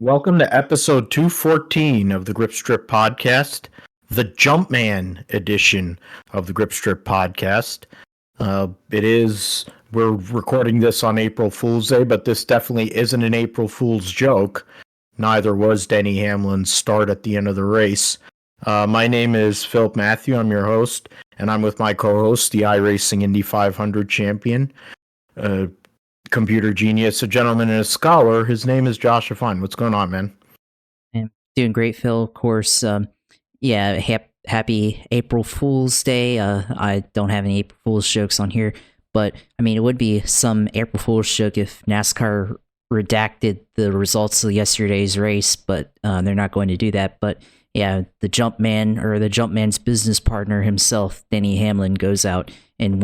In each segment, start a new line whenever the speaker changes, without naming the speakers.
Welcome to episode 214 of the Grip Strip Podcast, the Jumpman edition of the Grip Strip Podcast. We're recording this on April Fool's Day, but this definitely isn't an April Fool's joke. Neither was Denny Hamlin's start at the end of the race. My name is Philip Matthew. I'm your host, and I'm with my co-host, the iRacing Indy 500 champion, computer genius, a gentleman and a scholar. His name is Josh Afine. What's going on, man?
I'm doing great, Phil. Of course, happy April Fool's Day. I don't have any April Fool's jokes on here, but I mean, it would be some April Fool's joke if NASCAR redacted the results of yesterday's race, but they're not going to do that. But yeah, the Jumpman's business partner himself, Denny Hamlin, goes out and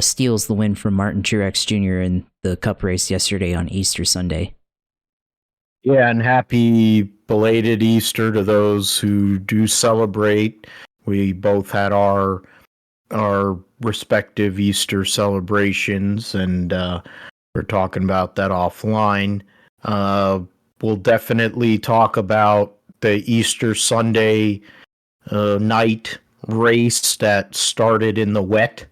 steals the win from Martin Truex Jr. in the Cup race yesterday on Easter Sunday.
Yeah, and happy belated Easter to those who do celebrate. We both had our respective Easter celebrations, and we're talking about that offline. We'll definitely talk about the Easter Sunday night race that started in the wet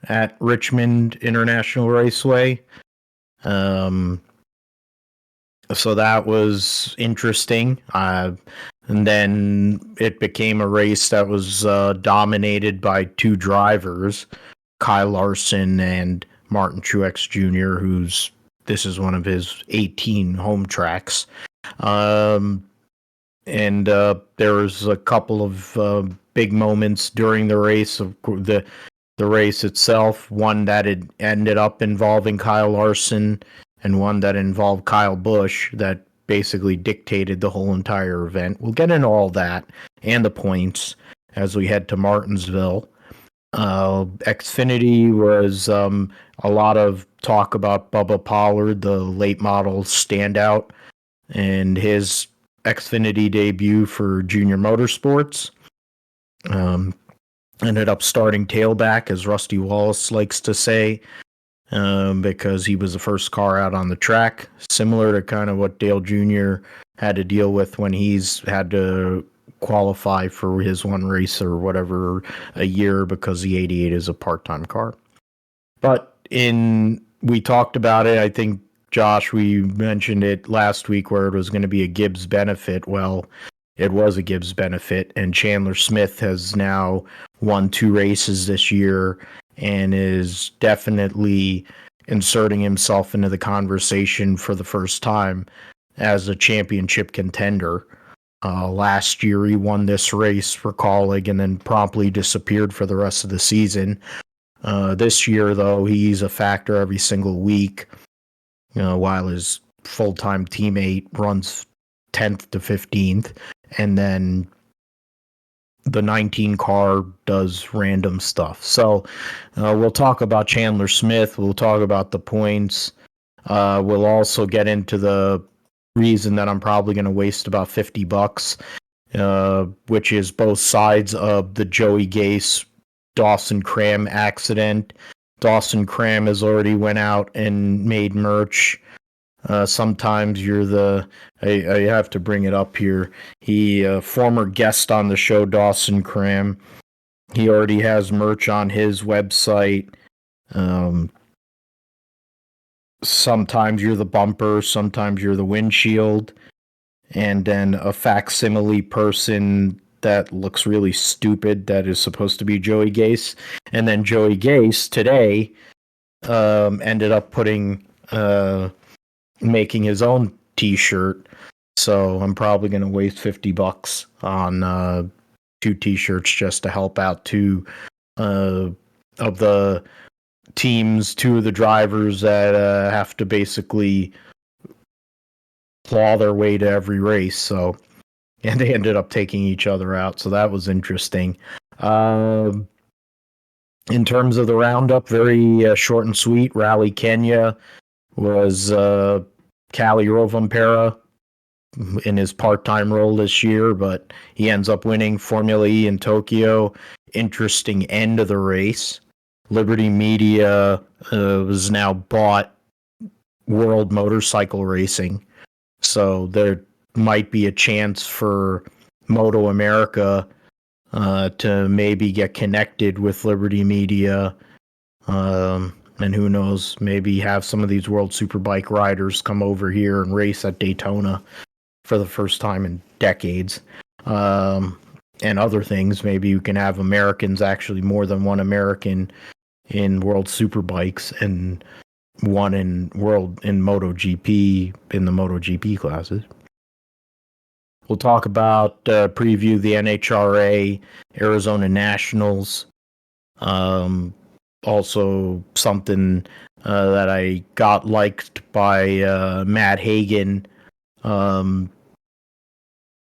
at Richmond International Raceway. So that was interesting. And then it became a race that was dominated by two drivers, Kyle Larson and Martin Truex Jr., this is one of his 18 home tracks. And there was a couple of big moments during the race, of the race itself, one that had ended up involving Kyle Larson and one that involved Kyle Busch that basically dictated the whole entire event. We'll get into all that and the points as we head to Martinsville. Xfinity was a lot of talk about Bubba Pollard, the late model standout, and his Xfinity debut for Junior Motorsports. Ended up starting tailback, as Rusty Wallace likes to say, because he was the first car out on the track, similar to kind of what Dale Jr. had to deal with when he's had to qualify for his one race or whatever a year because the 88 is a part-time car. But we talked about it, I think, Josh, we mentioned it last week where it was going to be a Gibbs benefit. Well, it was a Gibbs benefit, and Chandler Smith has now won 2 races this year and is definitely inserting himself into the conversation for the first time as a championship contender. Last year, he won this race for Kaulig and then promptly disappeared for the rest of the season. This year, though, he's a factor every single week, while his full-time teammate runs 10th to 15th. And then the 19 car does random stuff. So we'll talk about Chandler Smith. We'll talk about the points. We'll also get into the reason that I'm probably going to waste about $50, which is both sides of the Joey Gase Dawson Cram accident. Dawson Cram has already went out and made merch. Sometimes I have to bring it up here. He, former guest on the show, Dawson Cram. He already has merch on his website. Sometimes you're the bumper, sometimes you're the windshield, and then a facsimile person that looks really stupid that is supposed to be Joey Gase. And then Joey Gase today ended up making his own t-shirt, so I'm probably going to waste $50 on 2 t-shirts just to help out 2 of the teams, 2 of the drivers that have to basically claw their way to every race. So, and they ended up taking each other out, so that was interesting. In terms of the roundup, very short and sweet. Rally Kenya was Cali Rovampera in his part-time role this year, but he ends up winning Formula E in Tokyo. Interesting end of the race. Liberty Media was now bought World Motorcycle Racing, So there might be a chance for Moto America to maybe get connected with Liberty Media. And who knows, maybe have some of these World Superbike riders come over here and race at Daytona for the first time in decades. And other things. Maybe you can have Americans, actually more than one American in World Superbikes and one in MotoGP, in the MotoGP classes. We'll talk about preview the NHRA, Arizona Nationals. Also something that I got liked by Matt Hagan,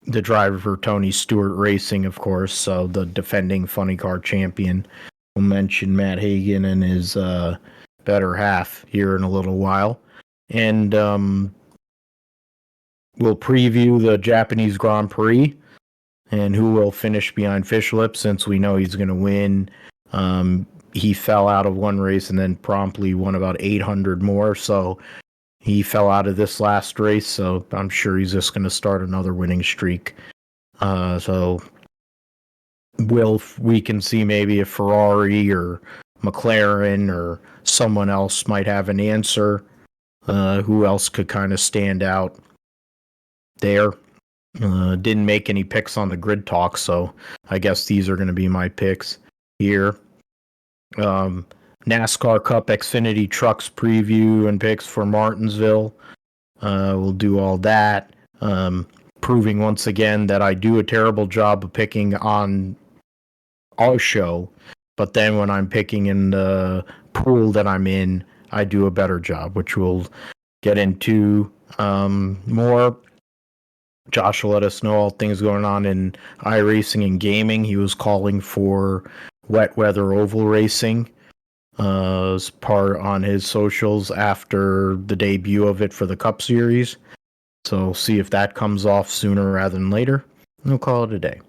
the driver for Tony Stewart Racing, of course, so the defending funny car champion. We'll mention Matt Hagan and his better half here in a little while. And we'll preview the Japanese Grand Prix and who will finish behind Fishlip, since we know he's going to win. He fell out of one race and then promptly won about 800 more, so he fell out of this last race, so I'm sure he's just going to start another winning streak. So we can see maybe a Ferrari or McLaren or someone else might have an answer. Who else could kind of stand out there? Didn't make any picks on the grid talk, so I guess these are going to be my picks here. NASCAR Cup Xfinity Trucks preview and picks for Martinsville. We'll do all that. Proving once again that I do a terrible job of picking on our show, but then when I'm picking in the pool that I'm in, I do a better job, which we'll get into more. Josh will let us know all things going on in iRacing and gaming. He was calling for wet weather oval racing as part on his socials after the debut of it for the Cup Series. So see if that comes off sooner rather than later. We'll call it a day.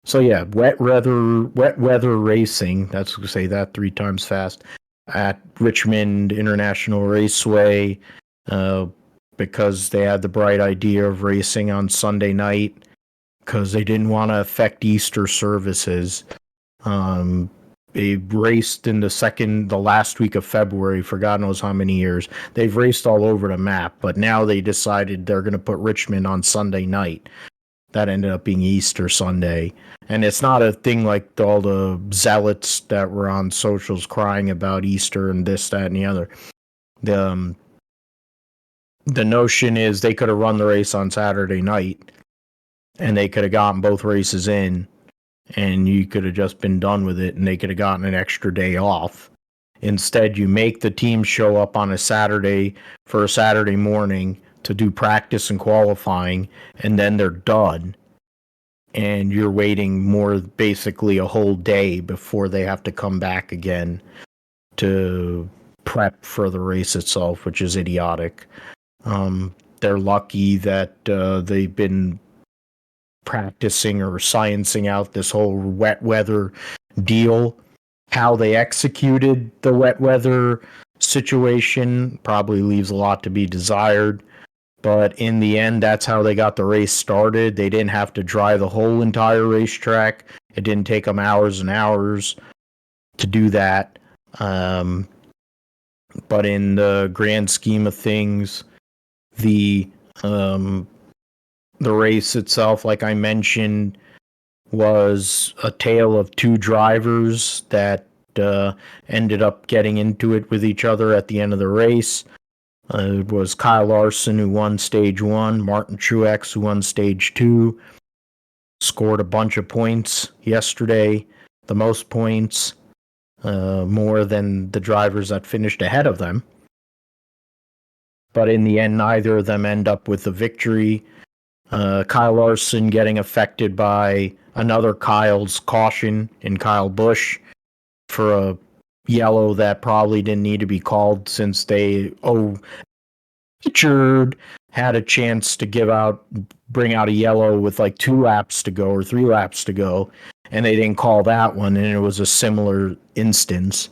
So yeah, wet weather racing. That's to say that 3 times fast at Richmond International Raceway, because they had the bright idea of racing on Sunday night because they didn't want to affect Easter services. They raced in the last week of February for God knows how many years. They've raced all over the map, but now they decided they're going to put Richmond on Sunday night. That ended up being Easter Sunday. And it's not a thing like all the zealots that were on socials crying about Easter and this, that, and the other. The notion is they could have run the race on Saturday night, and they could have gotten both races in, and you could have just been done with it, and they could have gotten an extra day off. Instead, you make the team show up on a Saturday for a Saturday morning to do practice and qualifying, and then they're done. And you're waiting basically a whole day before they have to come back again to prep for the race itself, which is idiotic. They're lucky that they've been practicing or sciencing out this whole wet weather deal. How they executed the wet weather situation probably leaves a lot to be desired. But in the end, that's how they got the race started. They didn't have to dry the whole entire racetrack. It didn't take them hours and hours to do that. But in the grand scheme of things, the race itself, like I mentioned, was a tale of 2 drivers that ended up getting into it with each other at the end of the race. It was Kyle Larson who won stage 1, Martin Truex who won stage 2, scored a bunch of points yesterday, the most points, more than the drivers that finished ahead of them. But in the end, neither of them end up with a victory. Kyle Larson getting affected by another Kyle's caution in Kyle Busch for a yellow that probably didn't need to be called, since Richard had a chance to bring out a yellow with like 2 laps to go or 3 laps to go, and they didn't call that one, and it was a similar instance.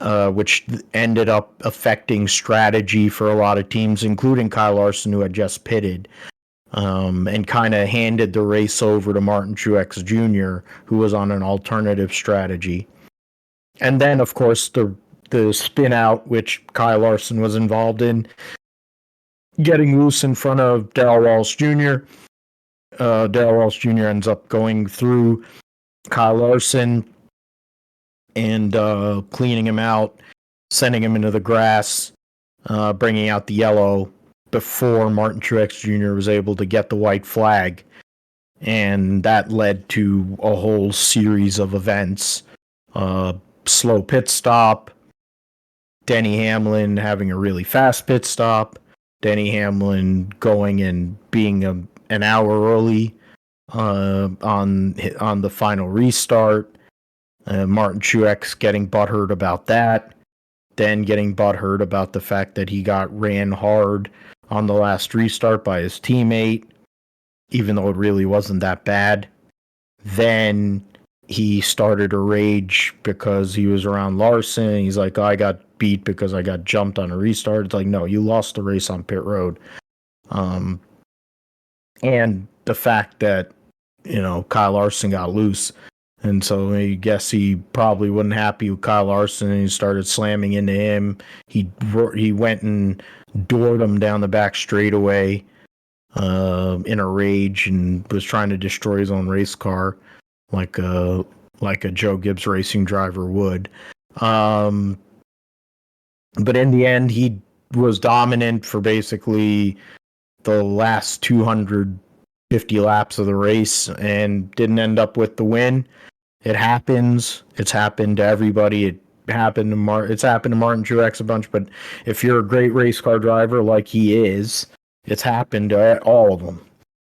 which ended up affecting strategy for a lot of teams, including Kyle Larson, who had just pitted, and kind of handed the race over to Martin Truex Jr., who was on an alternative strategy. And then, of course, the spin out, which Kyle Larson was involved in, getting loose in front of Darrell Wallace Jr. Darrell Wallace Jr. ends up going through Kyle Larson and cleaning him out, sending him into the grass, bringing out the yellow before Martin Truex Jr. was able to get the white flag. And that led to a whole series of events. Slow pit stop, Denny Hamlin having a really fast pit stop, Denny Hamlin going and being an hour early on the final restart, Martin Truex getting butthurt about that, then getting butthurt about the fact that he got ran hard on the last restart by his teammate, even though it really wasn't that bad. Then he started to rage because he was around Larson. He's like, oh, I got beat because I got jumped on a restart. It's like, no, you lost the race on pit road. And the fact that, Kyle Larson got loose. And so I guess he probably wasn't happy with Kyle Larson, and he started slamming into him. He went and doored him down the back straightaway in a rage, and was trying to destroy his own race car like a Joe Gibbs racing driver would. But in the end, he was dominant for basically the last 250 laps of the race and didn't end up with the win. It happens. It's happened to everybody. It's happened to Martin Truex a bunch, but if you're a great race car driver like he is, it's happened to all of them.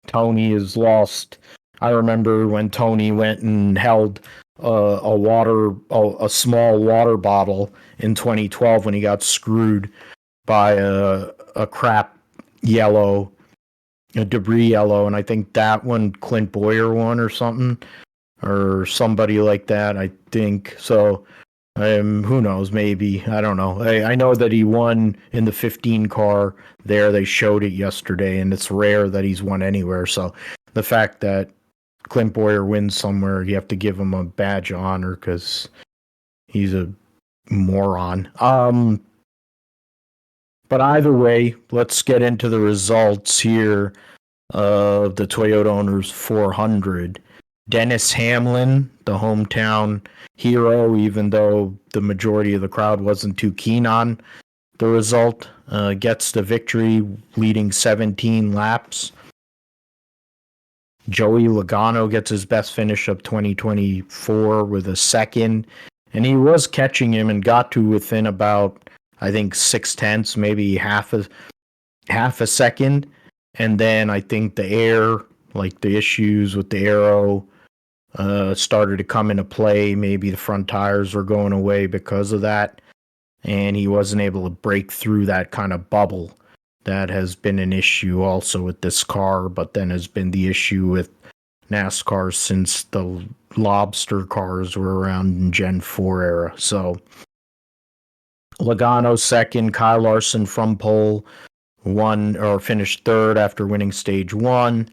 Tony has lost. I remember when Tony went and held a small water bottle in 2012 when he got screwed by a crap yellow, a debris yellow, and I think that one Clint Boyer won or something, or somebody like that, I think. So who knows, maybe, I don't know. I know that he won in the 15 car there. They showed it yesterday, and it's rare that he's won anywhere. So the fact that Clint Boyer wins somewhere, you have to give him a badge of honor because he's a moron. But either way, let's get into the results here of the Toyota Owners 400. Dennis Hamlin, the hometown hero, even though the majority of the crowd wasn't too keen on the result, gets the victory, leading 17 laps. Joey Logano gets his best finish of 2024 with a second, and he was catching him and got to within about, I think, 0.6, maybe half a second. And then I think the issues with the aero started to come into play. Maybe the front tires were going away because of that, and he wasn't able to break through that kind of bubble. That has been an issue also with this car, but then has been the issue with NASCAR since the lobster cars were around in Gen 4 era. So Logano second, Kyle Larson from pole, finished third after winning stage 1,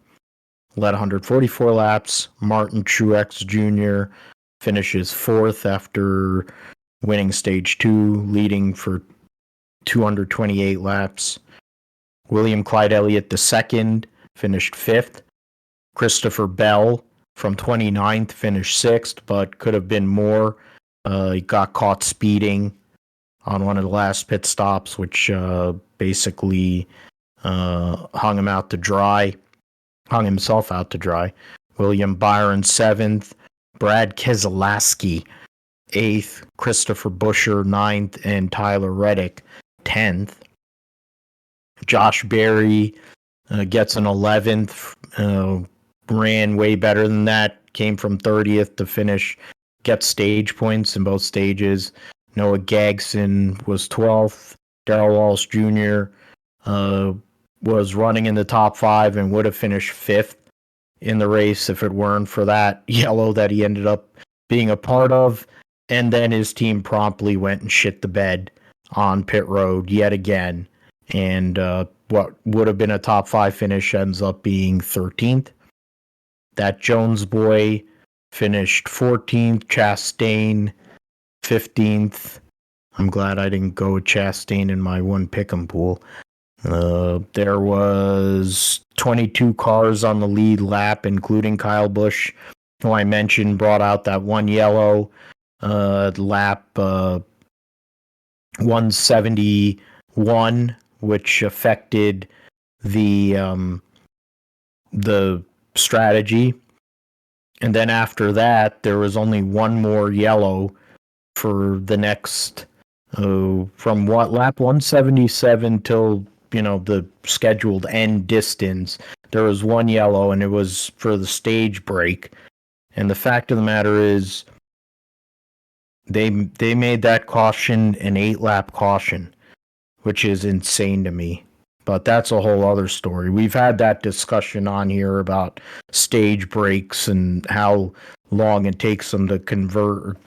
led 144 laps. Martin Truex Jr. finishes fourth after winning stage 2, leading for 228 laps. William Clyde Elliott II finished 5th. Christopher Bell from 29th finished 6th, but could have been more. He got caught speeding on one of the last pit stops, which basically hung himself out to dry. William Byron 7th. Brad Keselowski 8th. Christopher Buescher 9th. And Tyler Reddick 10th. Josh Berry gets an 11th, ran way better than that, came from 30th to finish, gets stage points in both stages. Noah Gragson was 12th. Darrell Wallace Jr. Was running in the top 5 and would have finished 5th in the race if it weren't for that yellow that he ended up being a part of. And then his team promptly went and shit the bed on pit road yet again. And what would have been a top 5 finish ends up being 13th. That Jones boy finished 14th, Chastain 15th. I'm glad I didn't go with Chastain in my one pick'em pool. There was 22 cars on the lead lap, including Kyle Busch, who I mentioned brought out that one yellow lap 171, which affected the strategy. And then after that, there was only one more yellow for the next from what lap 177 till the scheduled end distance. There was one yellow, and it was for the stage break. And the fact of the matter is, they made that caution an 8-lap caution, which is insane to me. But that's a whole other story. We've had that discussion on here about stage breaks and how long it takes them to convert or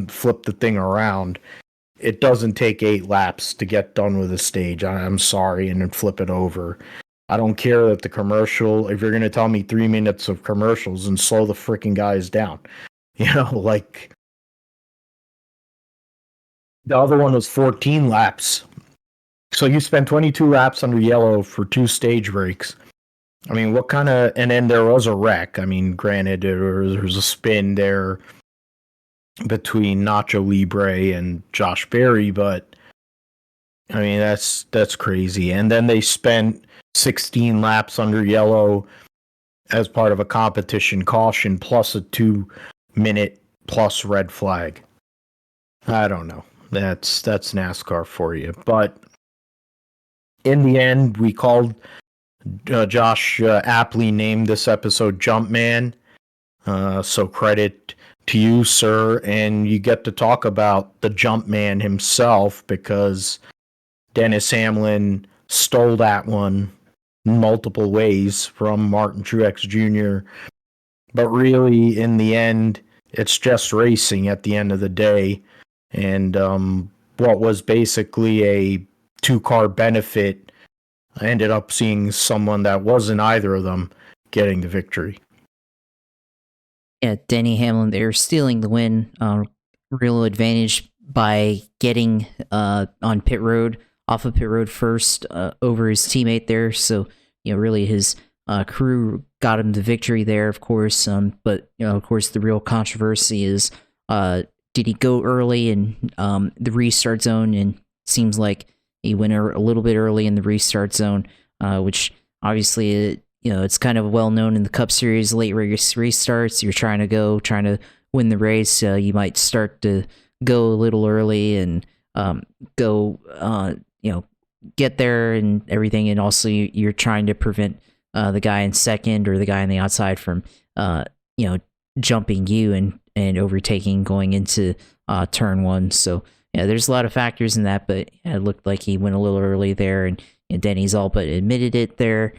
flip the thing around. It doesn't take 8 laps to get done with a stage. I'm sorry, and then flip it over. I don't care that the commercial, if you're going to tell me 3 minutes of commercials and slow the freaking guys down. Like the other one was 14 laps. So you spent 22 laps under yellow for 2 stage breaks. I mean, what kind of... And then there was a wreck. I mean, granted, there was a spin there between Nacho Libre and Josh Berry, but I mean, that's crazy. And then they spent 16 laps under yellow as part of a competition caution plus a 2-minute plus red flag. I don't know. That's NASCAR for you. But in the end, we called Josh aptly named this episode Jumpman. So credit to you, sir. And you get to talk about the Jumpman himself, because Dennis Hamlin stole that one multiple ways from Martin Truex Jr. But really, in the end, it's just racing at the end of the day. And what was basically a 2-car benefit, I ended up seeing someone that wasn't either of them getting the victory.
Yeah, Denny Hamlin, they're stealing the win. Real advantage by getting on pit road, off of pit road first, over his teammate there. So, really his crew got him the victory there, of course. But, of course, the real controversy is, did he go early in the restart zone? And seems like he went a little bit early in the restart zone, which obviously, it's kind of well known in the Cup Series, late race restarts. You're trying to win the race. You might start to go a little early and get there and everything. And also you're trying to prevent the guy in second or the guy on the outside from, jumping you and overtaking going into turn 1. So, yeah, there's a lot of factors in that, but it looked like he went a little early there, and Denny's all but admitted it there.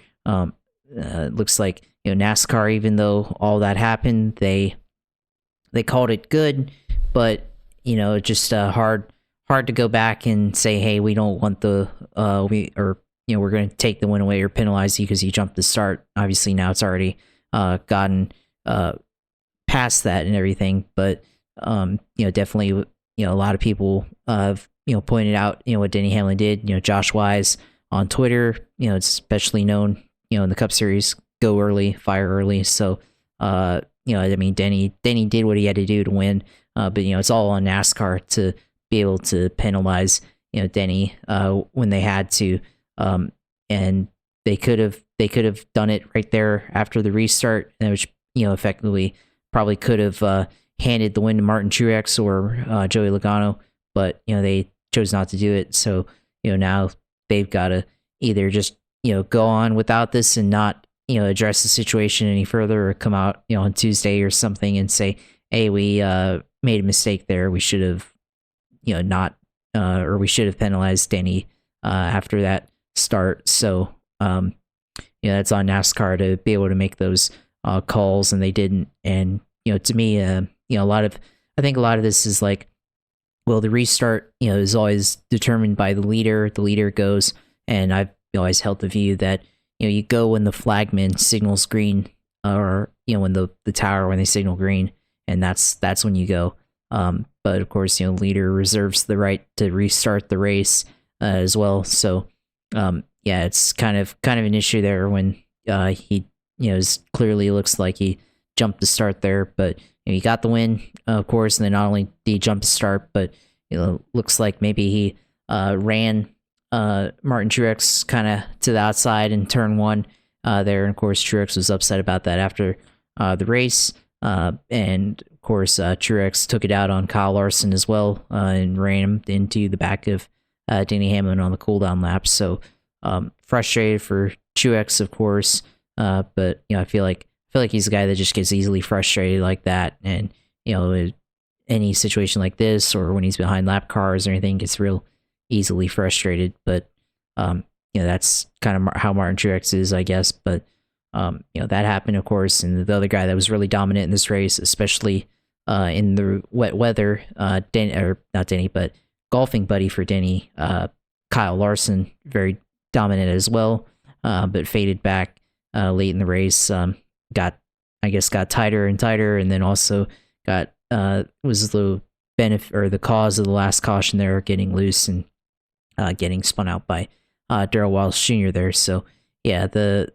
It looks like NASCAR, even though all that happened, they called it good, but just hard to go back and say, hey, we don't want we're going to take the win away or penalize you because you jumped the start. Obviously now it's already gotten past that and everything, but definitely a lot of people have pointed out what Denny Hamlin did. Josh Wise on Twitter, it's especially known in the Cup Series, go early, fire early. So I mean, Denny did what he had to do to win, but it's all on NASCAR to be able to penalize Denny when they had to, and they could have done it right there after the restart, which effectively probably could have handed the win to Martin Truex or Joey Logano, but they chose not to do it. So now they've got to either just go on without this and not address the situation any further, or come out on Tuesday or something and say, hey, we made a mistake there. We should have not or we should have penalized Denny after that start. So that's on NASCAR to be able to make those calls, and they didn't. And to me, a lot of I think a lot of this is like, well, the restart, is always determined by the leader. The leader goes, and I've always held the view that, you go when the flagman signals green, or, when the tower, when they signal green, and that's when you go. But of course, the leader reserves the right to restart the race as well. So, yeah, it's kind of an issue there when he, clearly looks like he jumped the start there, but he got the win, of course, and then not only did he jump the start, but looks like maybe he ran Martin Truex kind of to the outside in turn one there, and of course Truex was upset about that after the race, and of course Truex took it out on Kyle Larson as well, and ran him into the back of Denny Hamlin on the cooldown lap. So frustrated for Truex, of course, but I feel like he's a guy that just gets easily frustrated like that, and any situation like this, or when he's behind lap cars or anything, gets real easily frustrated. But that's kind of how Martin Truex is, I guess. But that happened, of course, and the other guy that was really dominant in this race, especially in the wet weather, not Denny, but golfing buddy for Denny, Kyle Larson, very dominant as well, but faded back late in the race. Got tighter and tighter, and then also got was the benefit or the cause of the last caution there, getting loose and getting spun out by Darrell Wallace Jr. there. So yeah, the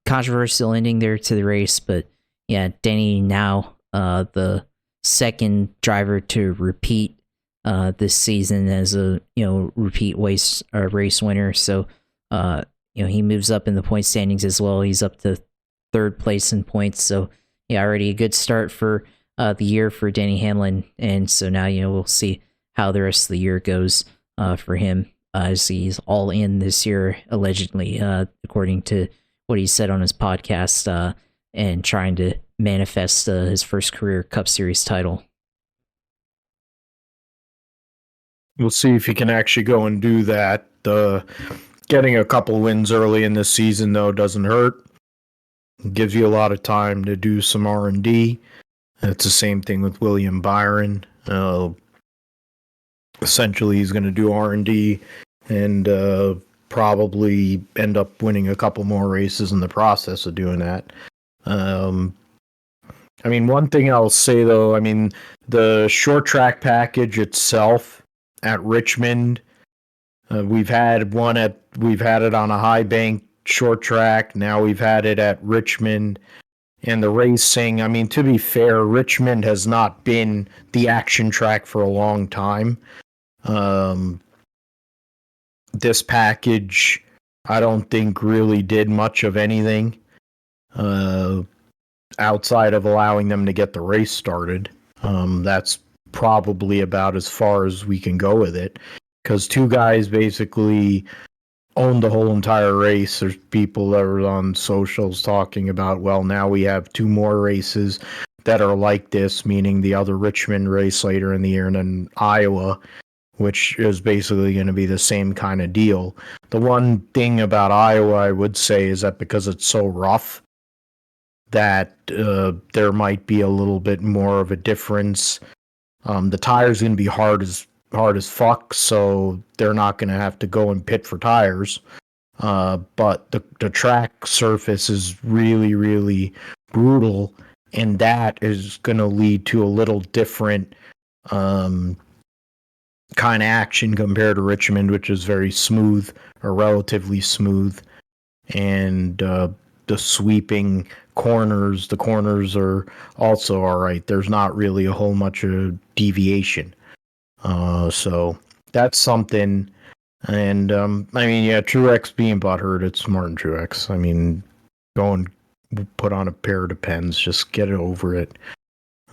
controversial ending there to the race, but yeah, Denny now the second driver to repeat this season as a repeat race winner. So he moves up in the point standings as well. He's up to third place in points. So yeah, already a good start for the year for Denny Hamlin. And so now we'll see how the rest of the year goes for him, as he's all in this year, allegedly, according to what he said on his podcast, and trying to manifest his first career Cup Series title.
We'll see if he can actually go and do that. Getting a couple wins early in this season, though, doesn't hurt. It gives you a lot of time to do some R&D. It's the same thing with William Byron. Essentially, he's going to do R&D and probably end up winning a couple more races in the process of doing that. One thing I'll say, though, the short track package itself at Richmond, we've had it on a high bank short track. Now we've had it at Richmond. And the racing, to be fair, Richmond has not been the action track for a long time. This package, I don't think really did much of anything outside of allowing them to get the race started. That's probably about as far as we can go with it, because two guys basically owned the whole entire race. There's people that are on socials talking about, well, now we have two more races that are like this, meaning the other Richmond race later in the year, and then Iowa, which is basically going to be the same kind of deal. The one thing about Iowa, I would say, is that because it's so rough, that there might be a little bit more of a difference. The tire's going to be hard as fuck, so they're not going to have to go and pit for tires. But the track surface is really, really brutal, and that is going to lead to a little different kind of action compared to Richmond, which is very smooth, or relatively smooth. And the sweeping corners, the corners are also all right. There's not really a whole much of deviation. So that's something. And Truex being butthurt, it's Martin Truex. Go and put on a pair of Depends, just get it over it.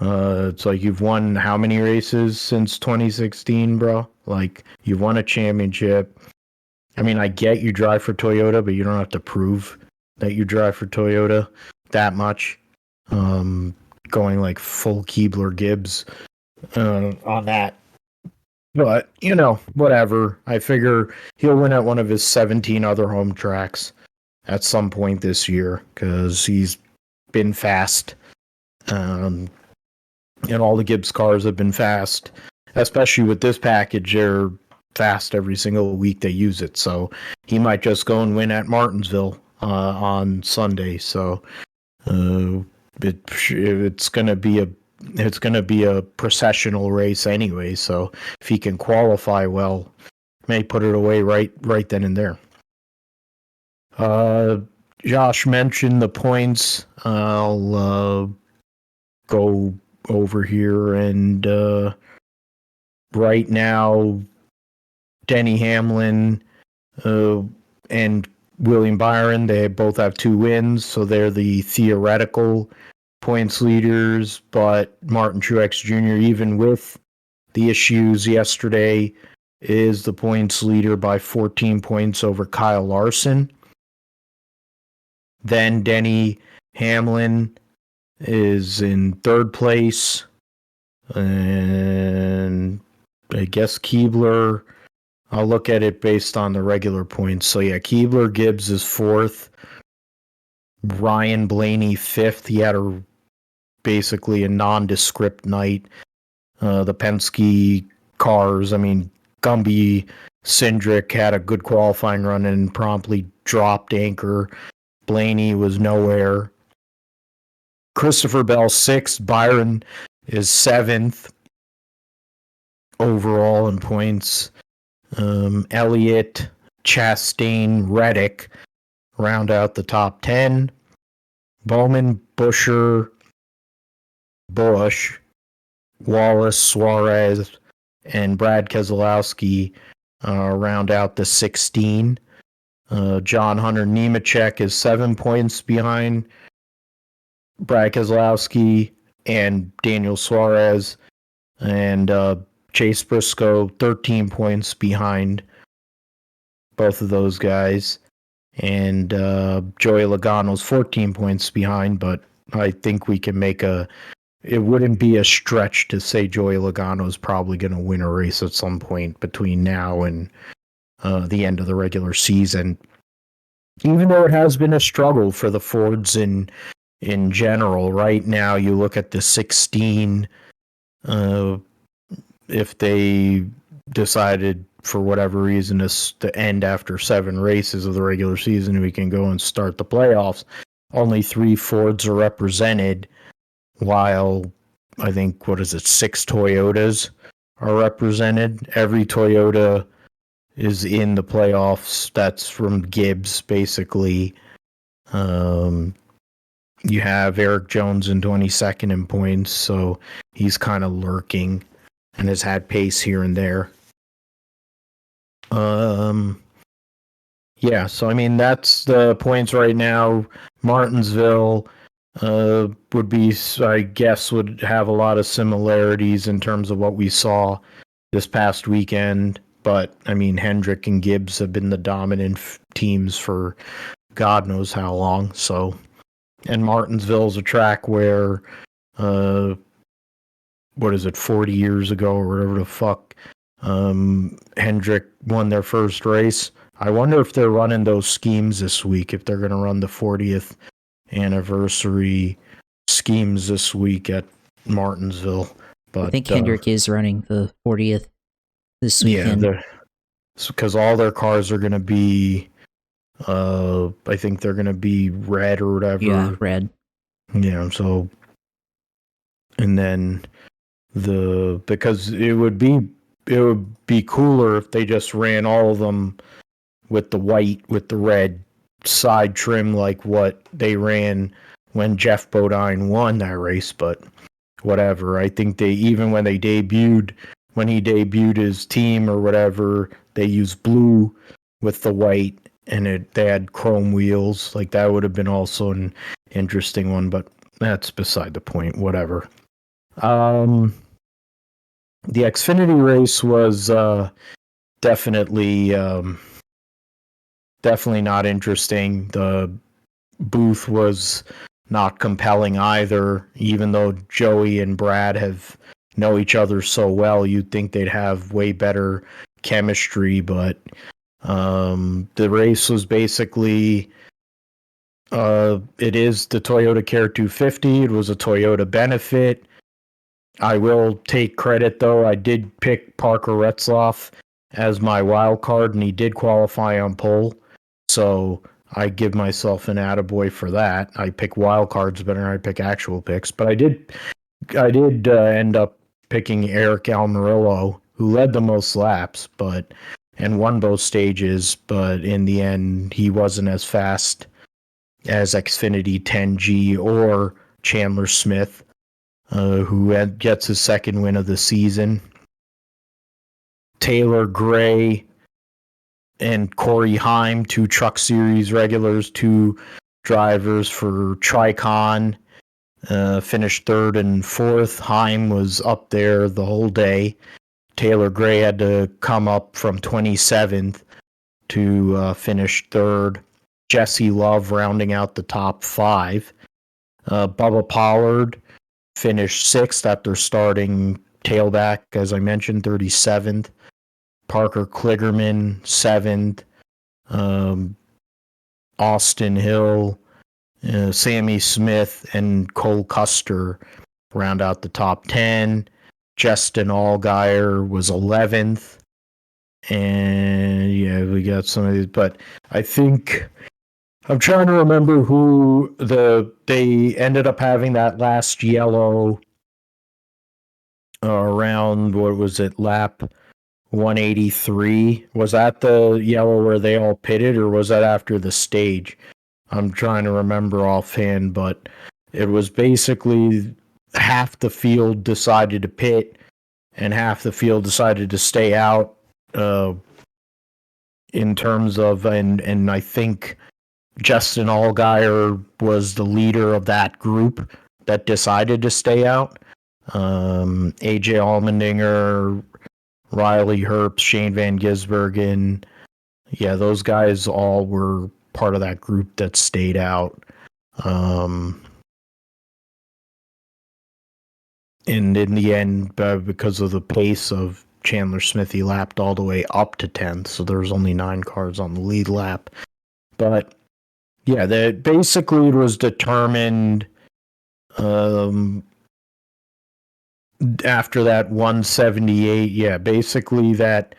It's like, you've won how many races since 2016, bro? Like, you've won a championship. I get you drive for Toyota, but you don't have to prove that you drive for Toyota that much. Going like full Keebler Gibbs on that. But, whatever. I figure he'll win at one of his 17 other home tracks at some point this year, because he's been fast. and all the Gibbs cars have been fast, especially with this package. They're fast every single week they use it, so he might just go and win at Martinsville on Sunday. So it's gonna be a processional race anyway. So if he can qualify well, may put it away right then and there. Josh mentioned the points. I'll go over here, and right now Denny Hamlin and William Byron, they both have 2 wins, so they're the theoretical points leaders. But Martin Truex Jr., even with the issues yesterday, is the points leader by 14 points over Kyle Larson. Then Denny Hamlin is in 3rd place, and I guess Keebler, I'll look at it based on the regular points. So yeah, Keebler Gibbs is 4th, Ryan Blaney 5th. He had basically a nondescript night. The Penske cars, I mean, Gumby Cindric had a good qualifying run and promptly dropped anchor. Blaney was nowhere. Christopher Bell 6th. Byron is 7th overall in points. Elliott, Chastain, Reddick round out the top 10. Bowman, Buescher, Busch, Wallace, Suarez, and Brad Keselowski round out the 16. John Hunter Nemechek is 7 points behind Brad Keselowski and Daniel Suarez, and Chase Briscoe 13 points behind both of those guys, and Joey Logano's 14 points behind. But I think we can make it wouldn't be a stretch to say Joey Logano is probably going to win a race at some point between now and the end of the regular season, even though it has been a struggle for the Fords in general. Right now, you look at the 16, if they decided for whatever reason to end after 7 races of the regular season, we can go and start the playoffs. Only 3 Fords are represented, while I think, 6 Toyotas are represented. Every Toyota is in the playoffs. That's from Gibbs, basically. You have Eric Jones in 22nd in points, so he's kind of lurking and has had pace here and there. Yeah, so I mean, that's the points right now. Martinsville would be, I guess, would have a lot of similarities in terms of what we saw this past weekend. But I mean, Hendrick and Gibbs have been the dominant teams for God knows how long. So, and Martinsville's a track where, 40 years ago or whatever the fuck, Hendrick won their first race. I wonder if they're running those schemes this week, if they're going to run the 40th anniversary schemes this week at Martinsville. But
I think Hendrick is running the 40th this weekend.
Yeah, because all their cars are going to be, I think they're going to be red or whatever.
Yeah, red.
Yeah, so, and then because it would be cooler if they just ran all of them with the white, with the red side trim, like what they ran when Jeff Bodine won that race. But whatever, I think even when he debuted his team or whatever, they used blue with the white, and they had chrome wheels. Like, that would have been also an interesting one, but that's beside the point. Whatever. The Xfinity race was definitely not interesting. The booth was not compelling either, even though Joey and Brad know each other so well. You'd think they'd have way better chemistry, but the race was basically, it is the Toyota Care 250. It was a Toyota benefit. I will take credit, though. I did pick Parker Retzloff as my wild card, and he did qualify on pole. So I give myself an attaboy for that. I pick wild cards better than I pick actual picks. But I did end up picking Eric Almirola, who led the most laps, and won both stages. But in the end, he wasn't as fast as Xfinity 10G or Chandler Smith, who gets his second win of the season. Taylor Gray and Corey Heim, 2 Truck Series regulars, 2 drivers for Tricon, finished 3rd and 4th. Heim was up there the whole day. Taylor Gray had to come up from 27th to finish 3rd. Jesse Love rounding out the top 5. Bubba Pollard finished 6th after starting tailback, as I mentioned, 37th. Parker Kligerman, 7th. Austin Hill, Sammy Smith, and Cole Custer round out the top 10. Justin Allgaier was 11th. And yeah, we got some of these, but I think I'm trying to remember who they ended up having that last yellow around, what was it, lap 183. Was that the yellow where they all pitted, or was that after the stage? I'm trying to remember offhand, but it was basically half the field decided to pit and half the field decided to stay out, in terms of, and I think Justin Allgaier was the leader of that group that decided to stay out. AJ Allmendinger, Riley Herbst, Shane Van Gisbergen, yeah, those guys all were part of that group that stayed out. And in the end, because of the pace of Chandler Smith, he lapped all the way up to 10th, so there was only 9 cars on the lead lap. But yeah, basically it was determined after that 178. Yeah, basically that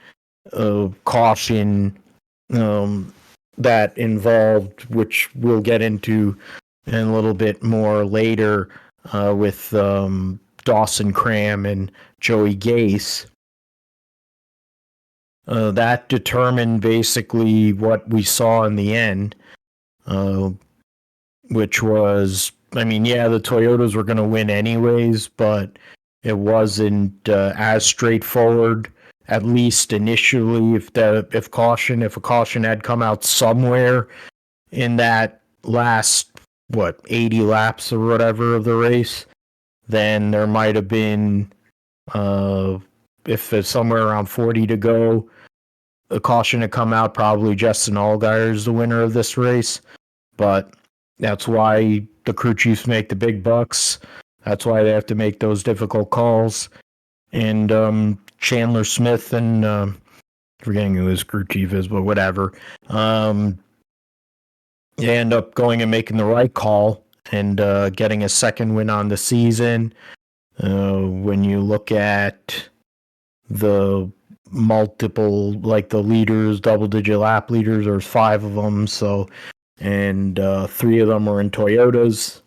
caution that involved, which we'll get into in a little bit more later, with Dawson Cram and Joey Gase. That determined basically what we saw in the end, which was, I mean, yeah, the Toyotas were going to win anyways, but it wasn't as straightforward, at least initially. If a caution had come out somewhere in that last 80 laps or whatever of the race, then there might have been, if there's somewhere around 40 to go, a caution had come out, probably Justin Allgaier is the winner of this race. But that's why the crew chiefs make the big bucks. That's why they have to make those difficult calls. And Chandler Smith and forgetting who his crew chief is, but whatever. They end up going and making the right call and getting a second win on the season. When you look at the multiple, like the leaders, double-digit lap leaders, there's 5 of them. So, and 3 of them were in Toyotas.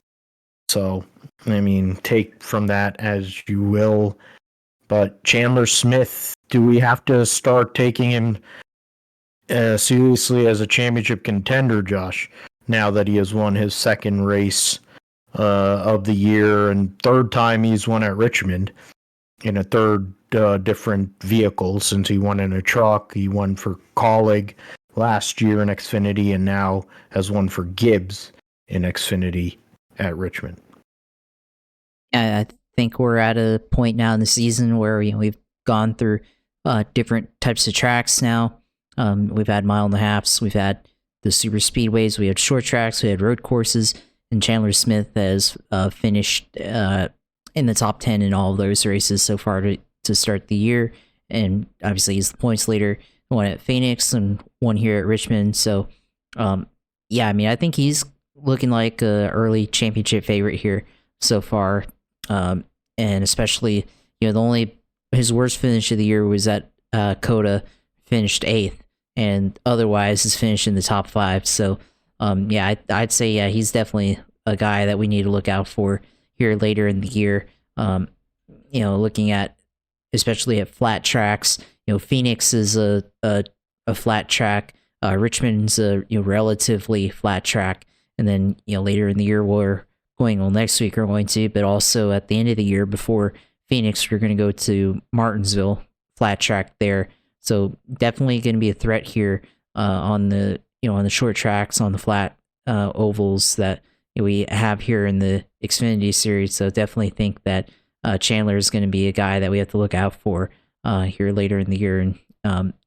So, I mean, take from that as you will. But Chandler Smith, do we have to start taking him seriously as a championship contender, Josh, now that he has won his second race of the year and 3rd time he's won at Richmond in a 3rd different vehicle, since he won in a truck? He won for Colleague last year in Xfinity and now has won for Gibbs in Xfinity at Richmond.
I think we're at a point now in the season where we've gone through different types of tracks now. We've had mile and a halves, we've had the super speedways, we had short tracks, we had road courses, and Chandler Smith has finished in the top 10 in all of those races so far to start the year. And obviously he's the points leader, one at Phoenix and one here at Richmond. So yeah, I mean, I think he's looking like a early championship favorite here so far. and especially his worst finish of the year was at Coda, finished 8th, and otherwise has finished in the top 5. So I'd say he's definitely a guy that we need to look out for here later in the year. Looking at especially at flat tracks. Phoenix is a flat track. Richmond's a relatively flat track, and then later in the year next week we're going to, but also at the end of the year before Phoenix we're going to go to Martinsville, flat track there. So definitely going to be a threat here on the short tracks, on the flat ovals that we have here in the Xfinity series. So definitely think that Chandler is going to be a guy that we have to look out for here later in the year. And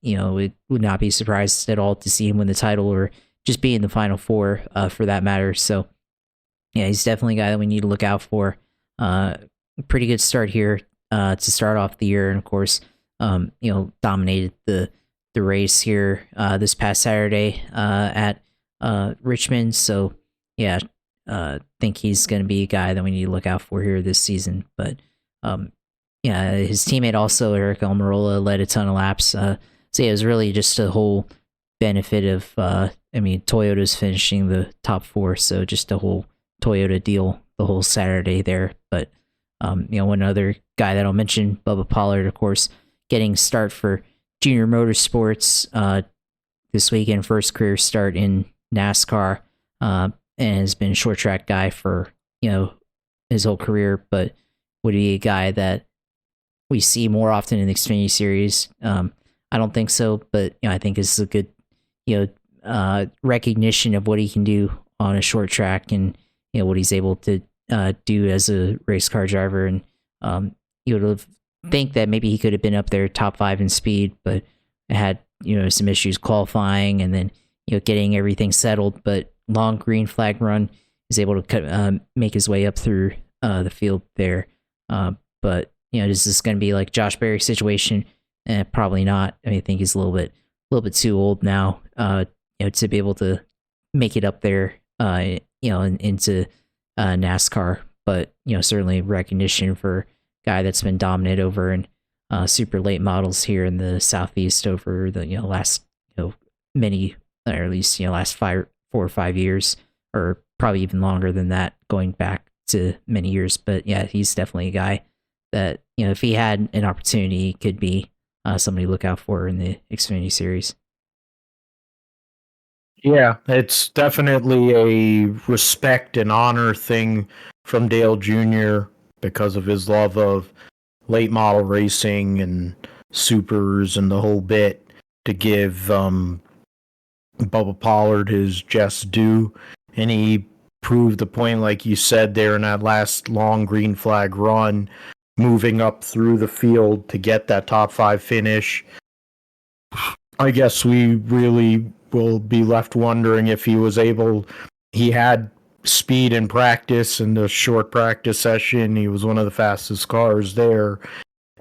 it would not be surprised at all to see him win the title or just be in the final 4 for that matter. So yeah, he's definitely a guy that we need to look out for. Pretty good start here to start off the year, and of course, dominated the race here this past Saturday at Richmond. So yeah, think he's going to be a guy that we need to look out for here this season. But his teammate also, Eric Almirola, led a ton of laps. So yeah, it was really just a whole benefit of, Toyota's finishing the top 4, so just a whole Toyota deal the whole Saturday there. But one other guy that I'll mention, Bubba Pollard, of course, getting start for Junior Motorsports this weekend, first career start in NASCAR, and has been a short track guy for his whole career, but would be a guy that we see more often in the Xfinity series. I don't think so, but I think this is a good recognition of what he can do on a short track, and what he's able to do as a race car driver. And you would think that maybe he could have been up there top 5 in speed, but had some issues qualifying and then getting everything settled. But long green flag run, is able to make his way up through the field there. But is this going to be like Josh Berry's situation? Probably not. I think he's a little bit too old now to be able to make it up there into NASCAR. But certainly recognition for a guy that's been dominant over in super late models here in the Southeast over the last many, or at least last 4 or 5 years, or probably even longer than that, going back to many years. But yeah, he's definitely a guy that if he had an opportunity, could be somebody to look out for in the Xfinity series.
Yeah, it's definitely a respect and honor thing from Dale Jr. because of his love of late model racing and supers and the whole bit, to give Bubba Pollard his just due. And he proved the point, like you said there, in that last long green flag run, moving up through the field to get that top 5 finish. I guess we really will be left wondering if he had speed in practice, in the short practice session. He was one of the fastest cars there,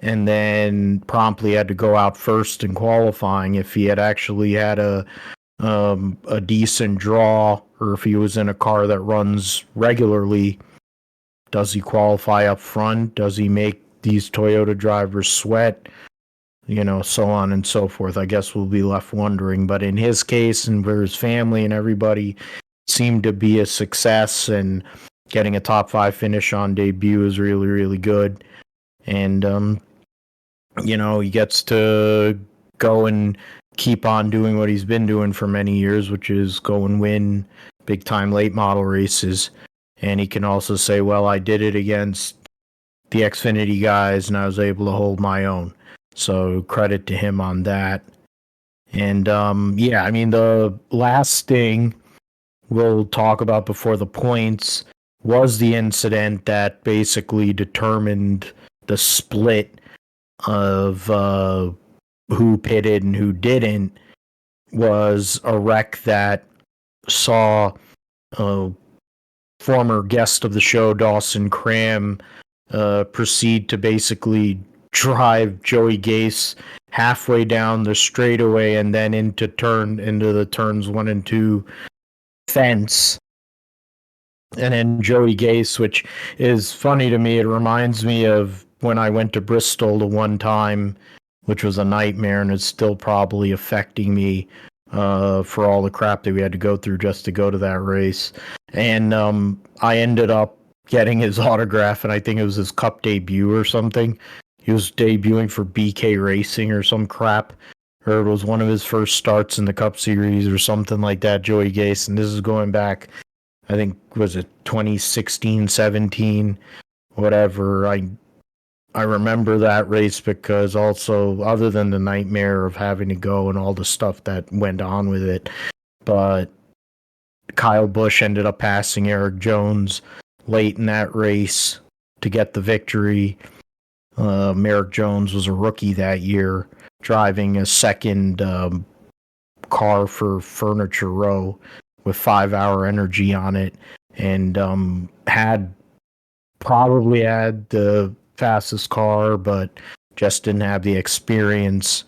and then promptly had to go out first in qualifying. If he had actually had a decent draw, or if he was in a car that runs regularly, does he qualify up front? Does he make these Toyota drivers sweat? So on and so forth. I guess we'll be left wondering. But in his case, and for his family and everybody, seemed to be a success, and getting a top 5 finish on debut is really, really good. And he gets to go and keep on doing what he's been doing for many years, which is go and win big time late model races. And he can also say, well, I did it against the Xfinity guys and I was able to hold my own. So credit to him on that. And the last thing we'll talk about before the points was the incident that basically determined the split of who pitted and who didn't. Was a wreck that saw former guest of the show, Dawson Cram, proceed to basically drive Joey Gase halfway down the straightaway and then into the turns 1 and 2 fence. And then Joey Gase, which is funny to me. It reminds me of when I went to Bristol the one time, which was a nightmare, and it's still probably affecting me for all the crap that we had to go through just to go to that race. And I ended up getting his autograph, and I think it was his Cup debut or something. He was debuting for BK Racing or some crap, or it was one of his first starts in the Cup Series or something like that, Joey Gase. And this is going back, I think, was it 2016, 17, whatever. I remember that race because also, other than the nightmare of having to go and all the stuff that went on with it, but Kyle Busch ended up passing Eric Jones late in that race to get the victory. Eric Jones was a rookie that year, driving a second car for Furniture Row with 5-hour energy on it, and probably had the fastest car, but just didn't have the experience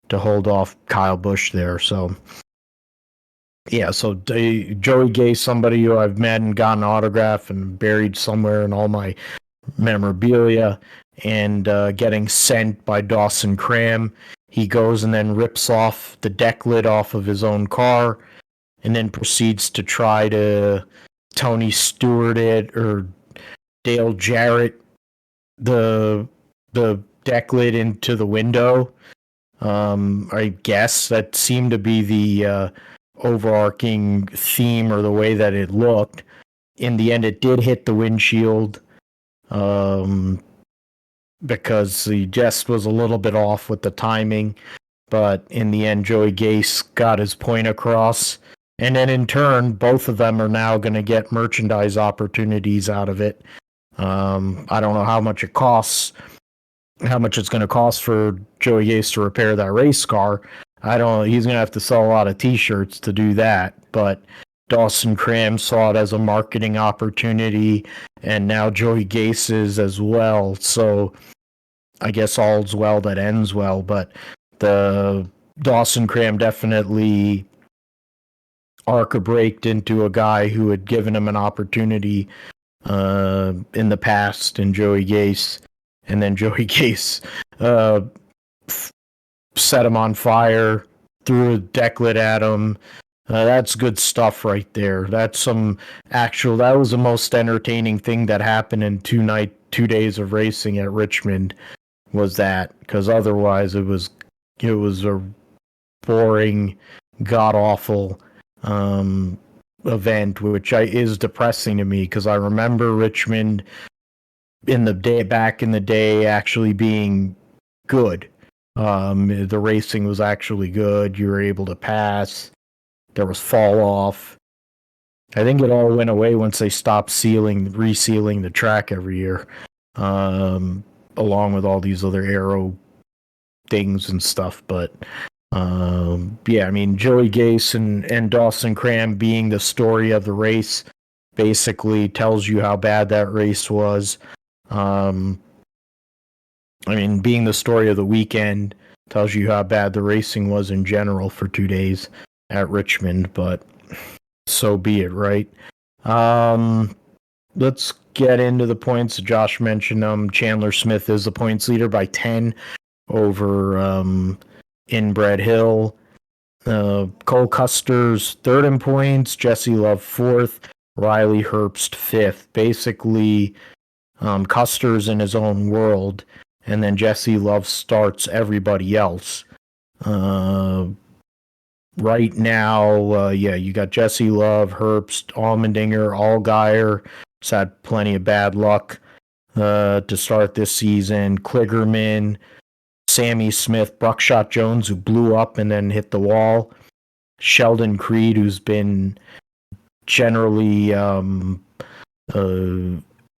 to hold off Kyle Busch there. So yeah, so Joey Gase, somebody who I've met and gotten an autograph and buried somewhere in all my memorabilia, and getting sent by Dawson Cram. He goes and then rips off the deck lid off of his own car, and then proceeds to try to Tony Stewart it or Dale Jarrett the deck lid into the window. I guess that seemed to be the overarching theme, or the way that it looked. In the end, it did hit the windshield, because he just was a little bit off with the timing. But in the end, Joey Gase got his point across. And then in turn, both of them are now going to get merchandise opportunities out of it. I don't know how much it costs, how much it's going to cost for Joey Gase to repair that race car. He's going to have to sell a lot of t-shirts to do that, but Dawson Cram saw it as a marketing opportunity, and now Joey Gase is as well. So I guess all's well that ends well, but the Dawson Cram definitely arc-a-braked into a guy who had given him an opportunity in the past in Joey Gase, and then Joey Gase set him on fire, threw a deck lid at him. That's good stuff right there. That was the most entertaining thing that happened in 2 days of racing at Richmond, was that, because otherwise it was a boring, god-awful event, which is depressing to me, because I remember Richmond back in the day actually being good. The racing was actually good. You were able to pass. There was fall off. I think it all went away once they stopped resealing the track every year, along with all these other aero things and stuff. But yeah, I mean, Joey Gase and Dawson Cram being the story of the race basically tells you how bad that race was. I mean, being the story of the weekend tells you how bad the racing was in general for 2 days at Richmond, but so be it, right? Let's get into the points. Josh mentioned Chandler Smith is the points leader by 10 over Inbred Hill. Cole Custer's third in points, Jesse Love fourth, Riley Herbst fifth. Basically, Custer's in his own world, and then Jesse Love starts everybody else. Right now, you got Jesse Love, Herbst, Allmendinger, Allgaier. Has had plenty of bad luck to start this season. Kligerman, Sammy Smith, Buckshot Jones, who blew up and then hit the wall. Sheldon Creed, who's been generally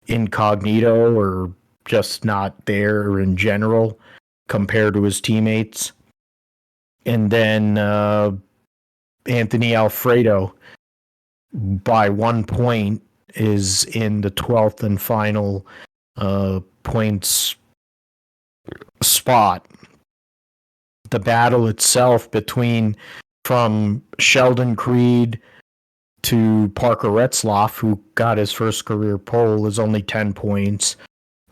incognito or just not there in general compared to his teammates. And then Anthony Alfredo, by 1 point, is in the 12th and final points spot. The battle itself from Sheldon Creed to Parker Retzlaff, who got his first career pole, is only 10 points.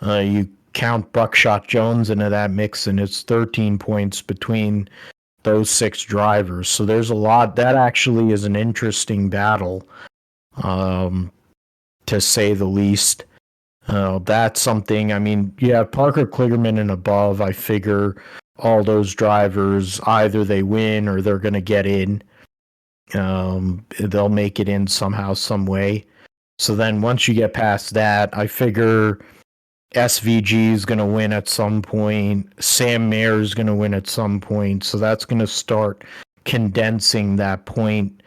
You count Buckshot Jones into that mix, and it's 13 points between those 6 drivers. So there's a lot. That actually is an interesting battle, to say the least. That's something, I mean, yeah, Parker Kligerman and above, I figure all those drivers, either they win or they're going to get in. They'll make it in somehow, some way. So then once you get past that, I figure SVG is going to win at some point. Sam Mayer is going to win at some point. So that's going to start condensing that point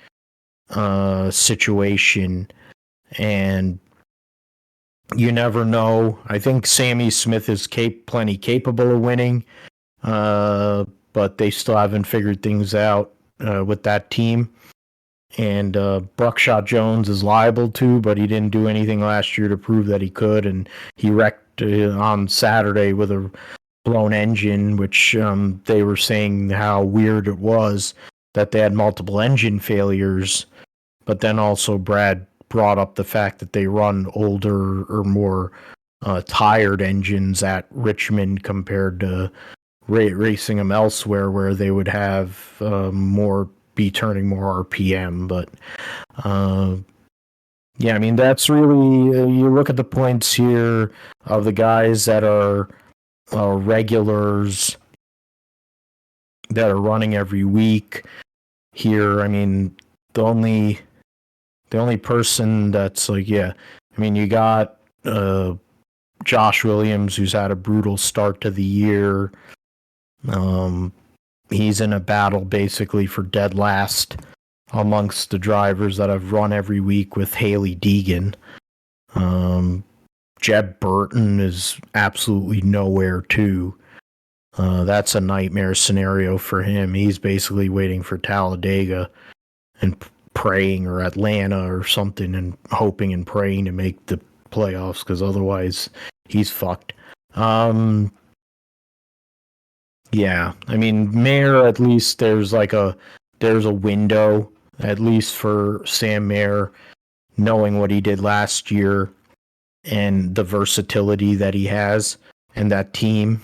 situation. And you never know. I think Sammy Smith is plenty capable of winning, but they still haven't figured things out with that team. And Buckshot Jones is liable to, but he didn't do anything last year to prove that he could, and he wrecked on Saturday with a blown engine, which they were saying how weird it was that they had multiple engine failures, but then also Brad brought up the fact that they run older or more tired engines at Richmond compared to racing them elsewhere, where they would have be turning more RPM. But yeah, I mean, that's really, you look at the points here of the guys that are regulars that are running every week here. I mean, the only person that's like, yeah, I mean, you got Josh Williams, who's had a brutal start to the year. He's in a battle basically for dead last amongst the drivers that have run every week with Haley Deegan. Jeb Burton is absolutely nowhere too. That's a nightmare scenario for him. He's basically waiting for Talladega and praying, or Atlanta or something, and hoping and praying to make the playoffs, because otherwise he's fucked. Yeah, I mean, Mayer, at least there's a window, at least for Sam Mayer, knowing what he did last year and the versatility that he has and that team.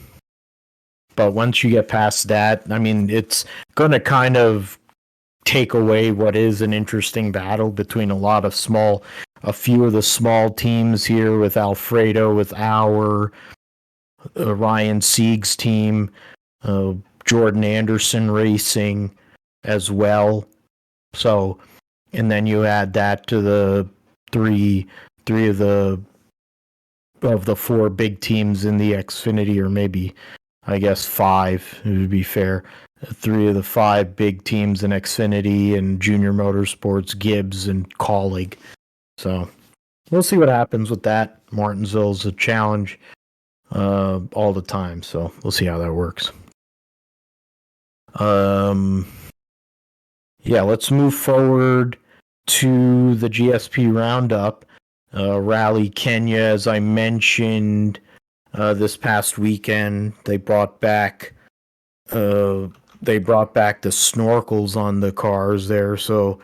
But once you get past that, I mean, it's going to kind of take away what is an interesting battle between a few of the small teams here, with Alfredo, with Ryan Sieg's team, Jordan Anderson Racing as well. So, and then you add that to the three of the 4 big teams in the Xfinity, or maybe, I guess, 5, it would be fair. 3 of the 5 big teams in Xfinity and Junior Motorsports, Gibbs and Colleague. So we'll see what happens with that. Martinsville's a challenge all the time, so we'll see how that works. Yeah, let's move forward to the GSP Roundup. Rally Kenya, as I mentioned, this past weekend, they brought back the snorkels on the cars there, so,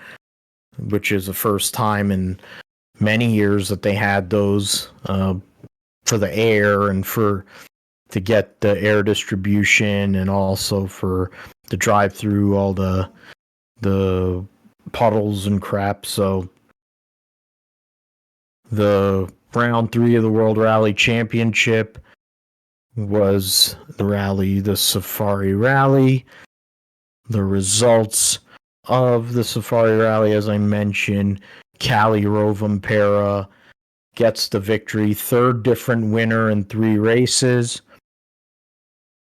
which is the first time in many years that they had those for the air and to get the air distribution, and also for the drive through all the puddles and crap. So the round 3 of the World Rally Championship was the Safari Rally. The results of the Safari Rally, as I mentioned, Cali Rovampera gets the victory, 3rd different winner in 3 races.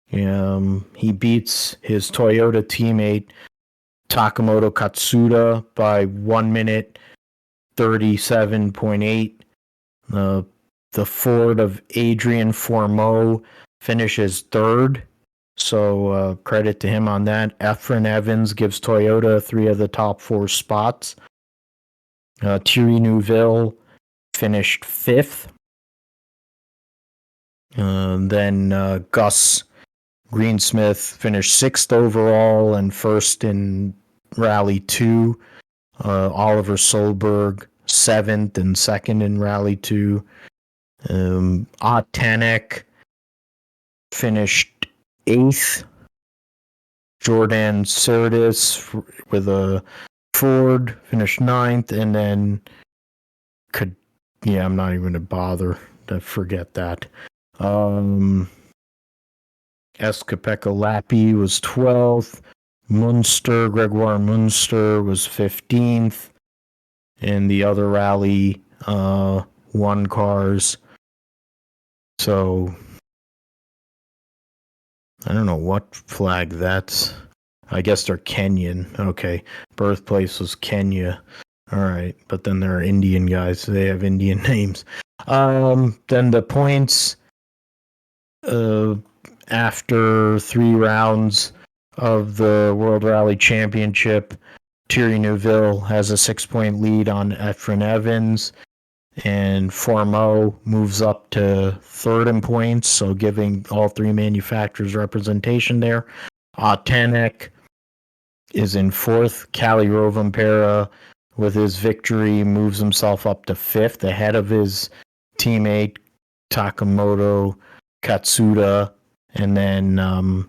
He beats his Toyota teammate Takamoto Katsuda by 1 minute 37.8. The Ford of Adrian Formeau finishes 3rd, so credit to him on that. Efren Evans gives Toyota 3 of the top 4 spots. Thierry Neuville finished 5th. Then Gus Greensmith finished 6th overall and 1st in Rally 2. Oliver Solberg, 7th and 2nd in Rally 2. Otanek finished 8th. Jordan Surdis with a Ford finished 9th, and then I'm not even going to bother to forget that. Eskapeka Lappi was 12th. Gregoire Munster was 15th. In the other rally, 1 cars. So, I don't know what flag that's. I guess they're Kenyan. Okay. Birthplace was Kenya. All right. But then there are Indian guys. They have Indian names. Then the points, after 3 rounds of the World Rally Championship, Thierry Neuville has a 6-point lead on Efren Evans, and Formeau moves up to 3rd in points, so giving all 3 manufacturers representation there. Otanek is in 4th. Kalle Rovanperä, with his victory, moves himself up to 5th, ahead of his teammate Takamoto Katsuda, and then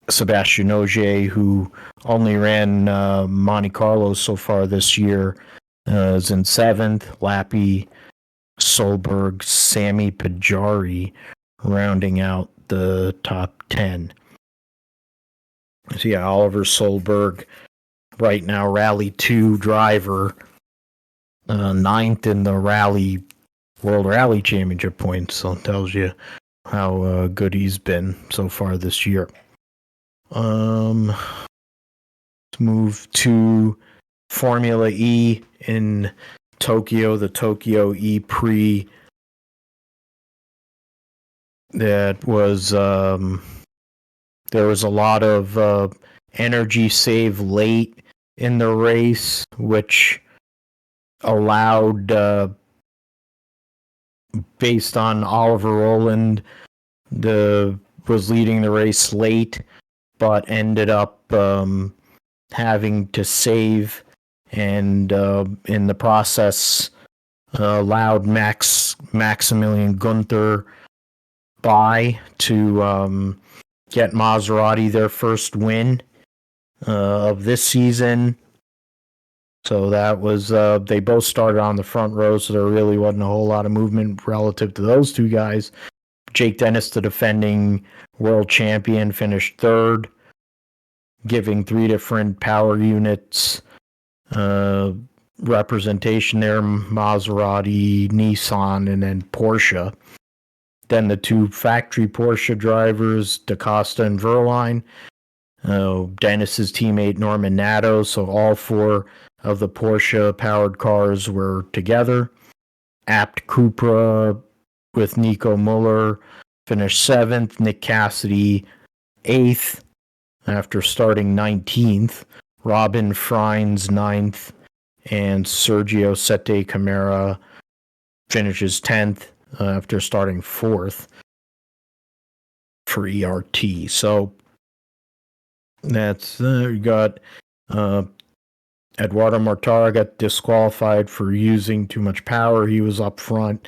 Sebastian Ogier, who only ran Monte Carlo so far this year, is in 7th. Lappi, Solberg, Sami Pajari rounding out the top 10. So yeah, Oliver Solberg, right now Rally 2 driver, 9th in the World Rally Championship points. So it tells you how good he's been so far this year. Let's move to Formula E in Tokyo, the Tokyo E Prix. That was there was a lot of energy save late in the race, which allowed, based on Oliver Rowland, was leading the race late, but ended up having to save, and in the process allowed Maximilian Gunther by to get Maserati their first win of this season. So that was, they both started on the front row, so there really wasn't a whole lot of movement relative to those 2 guys. Jake Dennis, the defending world champion, finished 3rd, giving 3 different power units representation there: Maserati, Nissan, and then Porsche. Then the 2 factory Porsche drivers, DaCosta and Verline. Dennis's teammate Norman Nato, so all 4 of the Porsche-powered cars were together. Abt Cupra with Nico Muller finished 7th. Nick Cassidy 8th after starting 19th. Robin Freins 9th. And Sergio Sette Camara finishes 10th after starting 4th for ERT. So that's, you got Eduardo Mortara got disqualified for using too much power. He was up front.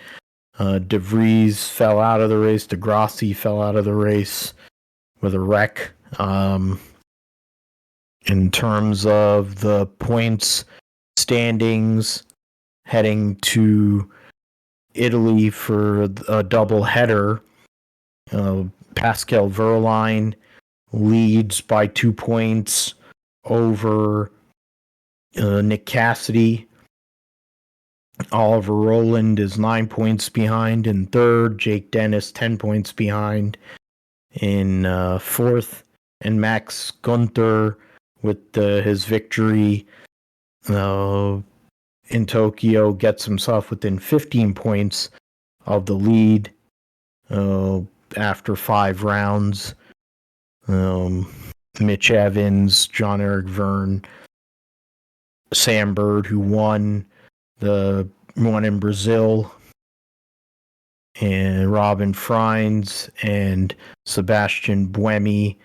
De Vries fell out of the race. Degrassi fell out of the race with a wreck. In terms of the points standings, heading to Italy for a double header, Pascal Verline leads by 2 points over Nick Cassidy. Oliver Rowland is 9 points behind in 3rd. Jake Dennis 10 points behind in 4th. And Max Gunther, with his victory in Tokyo, gets himself within 15 points of the lead after 5 rounds. Mitch Evans, John Eric Verne, Sam Bird, who won the one in Brazil, and Robin Freins and Sebastian Buemi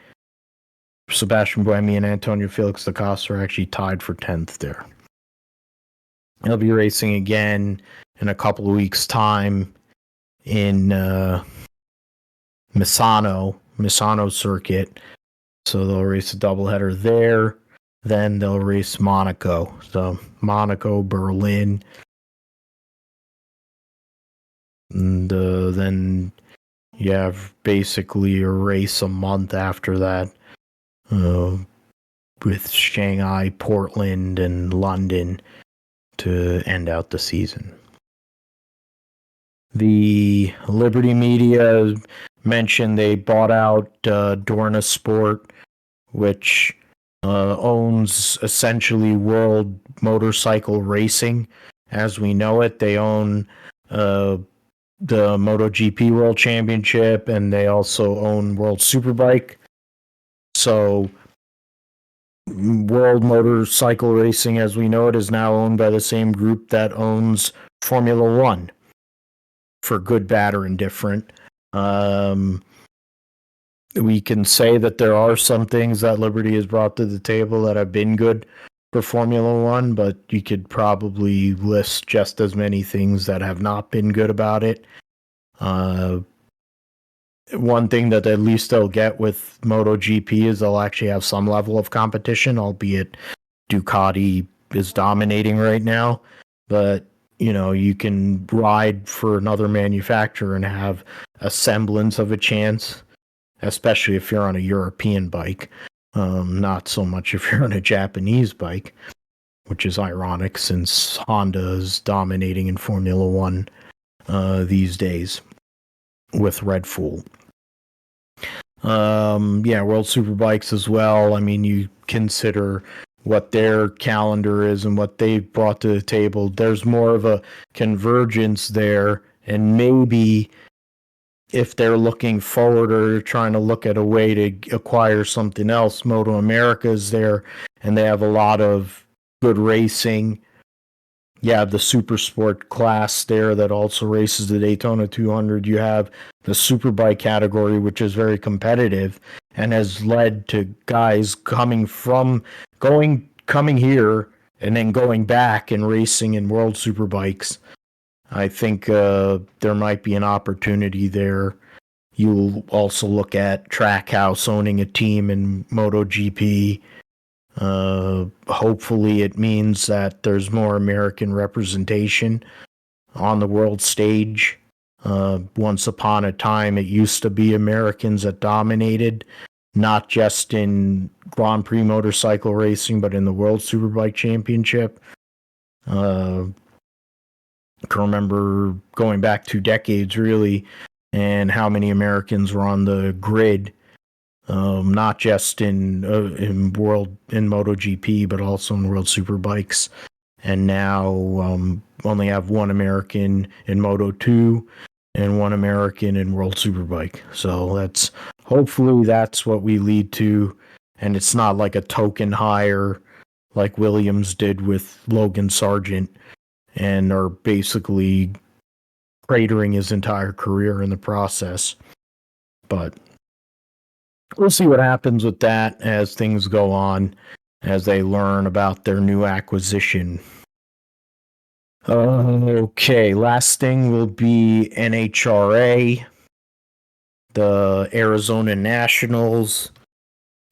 Sebastian Buemi and Antonio Felix da Costa are actually tied for 10th there. He'll be racing again in a couple of weeks' time in Misano circuit. So they'll race a doubleheader there. Then they'll race Monaco. So Monaco, Berlin. And then you have basically a race a month after that with Shanghai, Portland, and London to end out the season. The Liberty Media mentioned they bought out Dorna Sport, which owns essentially World Motorcycle Racing as we know it. They own the MotoGP World Championship, and they also own World Superbike. So World Motorcycle Racing as we know it is now owned by the same group that owns Formula One, for good, bad, or indifferent. We can say that there are some things that Liberty has brought to the table that have been good for Formula One, but you could probably list just as many things that have not been good about it. One thing that at least they'll get with MotoGP is they'll actually have some level of competition, albeit Ducati is dominating right now. But, you know, you can ride for another manufacturer and have a semblance of a chance, especially if you're on a European bike. Not so much if you're on a Japanese bike, which is ironic since Honda is dominating in Formula One these days with Red Bull. World Superbikes as well. I mean, you consider what their calendar is and what they've brought to the table. There's more of a convergence there, and maybe if they're looking forward or trying to look at a way to acquire something else, Moto America is there, and they have a lot of good racing. You have the Super Sport class there that also races the Daytona 200. You have the Superbike category, which is very competitive and has led to guys coming here and then going back and racing in World Superbikes. I think there might be an opportunity there. You'll also look at Trackhouse owning a team in MotoGP. Hopefully it means that there's more American representation on the world stage. Once upon a time, it used to be Americans that dominated, not just in Grand Prix motorcycle racing, but in the World Superbike Championship. I can remember going back 2 decades, really, and how many Americans were on the grid. Not just in MotoGP, but also in World Superbikes, and now only have one American in Moto2 and one American in World Superbike. So hopefully that's what we lead to, and it's not like a token hire like Williams did with Logan Sargent, and are basically cratering his entire career in the process. But we'll see what happens with that as things go on, as they learn about their new acquisition. Okay, last thing will be NHRA, the Arizona Nationals.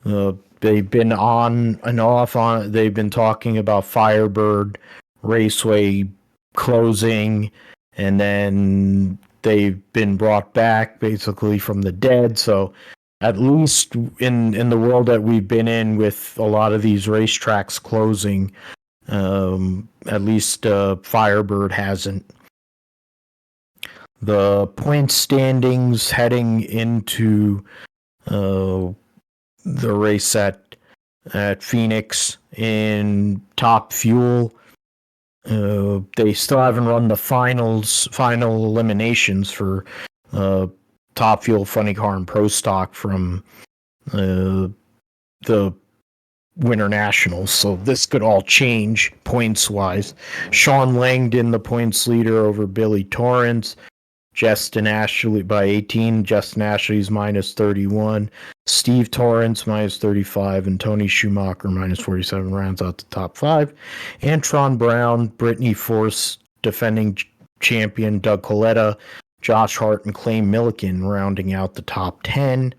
They've been on and off on. They've been talking about Firebird Raceway closing, and then they've been brought back basically from the dead. So at least in the world that we've been in with a lot of these racetracks closing, at least Firebird hasn't. The point standings heading into the race at Phoenix in Top Fuel. They still haven't run the final eliminations for Top Fuel, Funny Car, and Pro Stock from the Winter Nationals, so this could all change points-wise. Sean Langdon, the points leader over Billy Torrance. Justin Ashley by 18. Justin Ashley's minus 31. Steve Torrance minus 35. And Tony Schumacher minus 47 rounds out the top 5. Antron Brown, Brittany Force, defending champion Doug Coletta, Josh Hart, and Clay Milliken rounding out the top 10.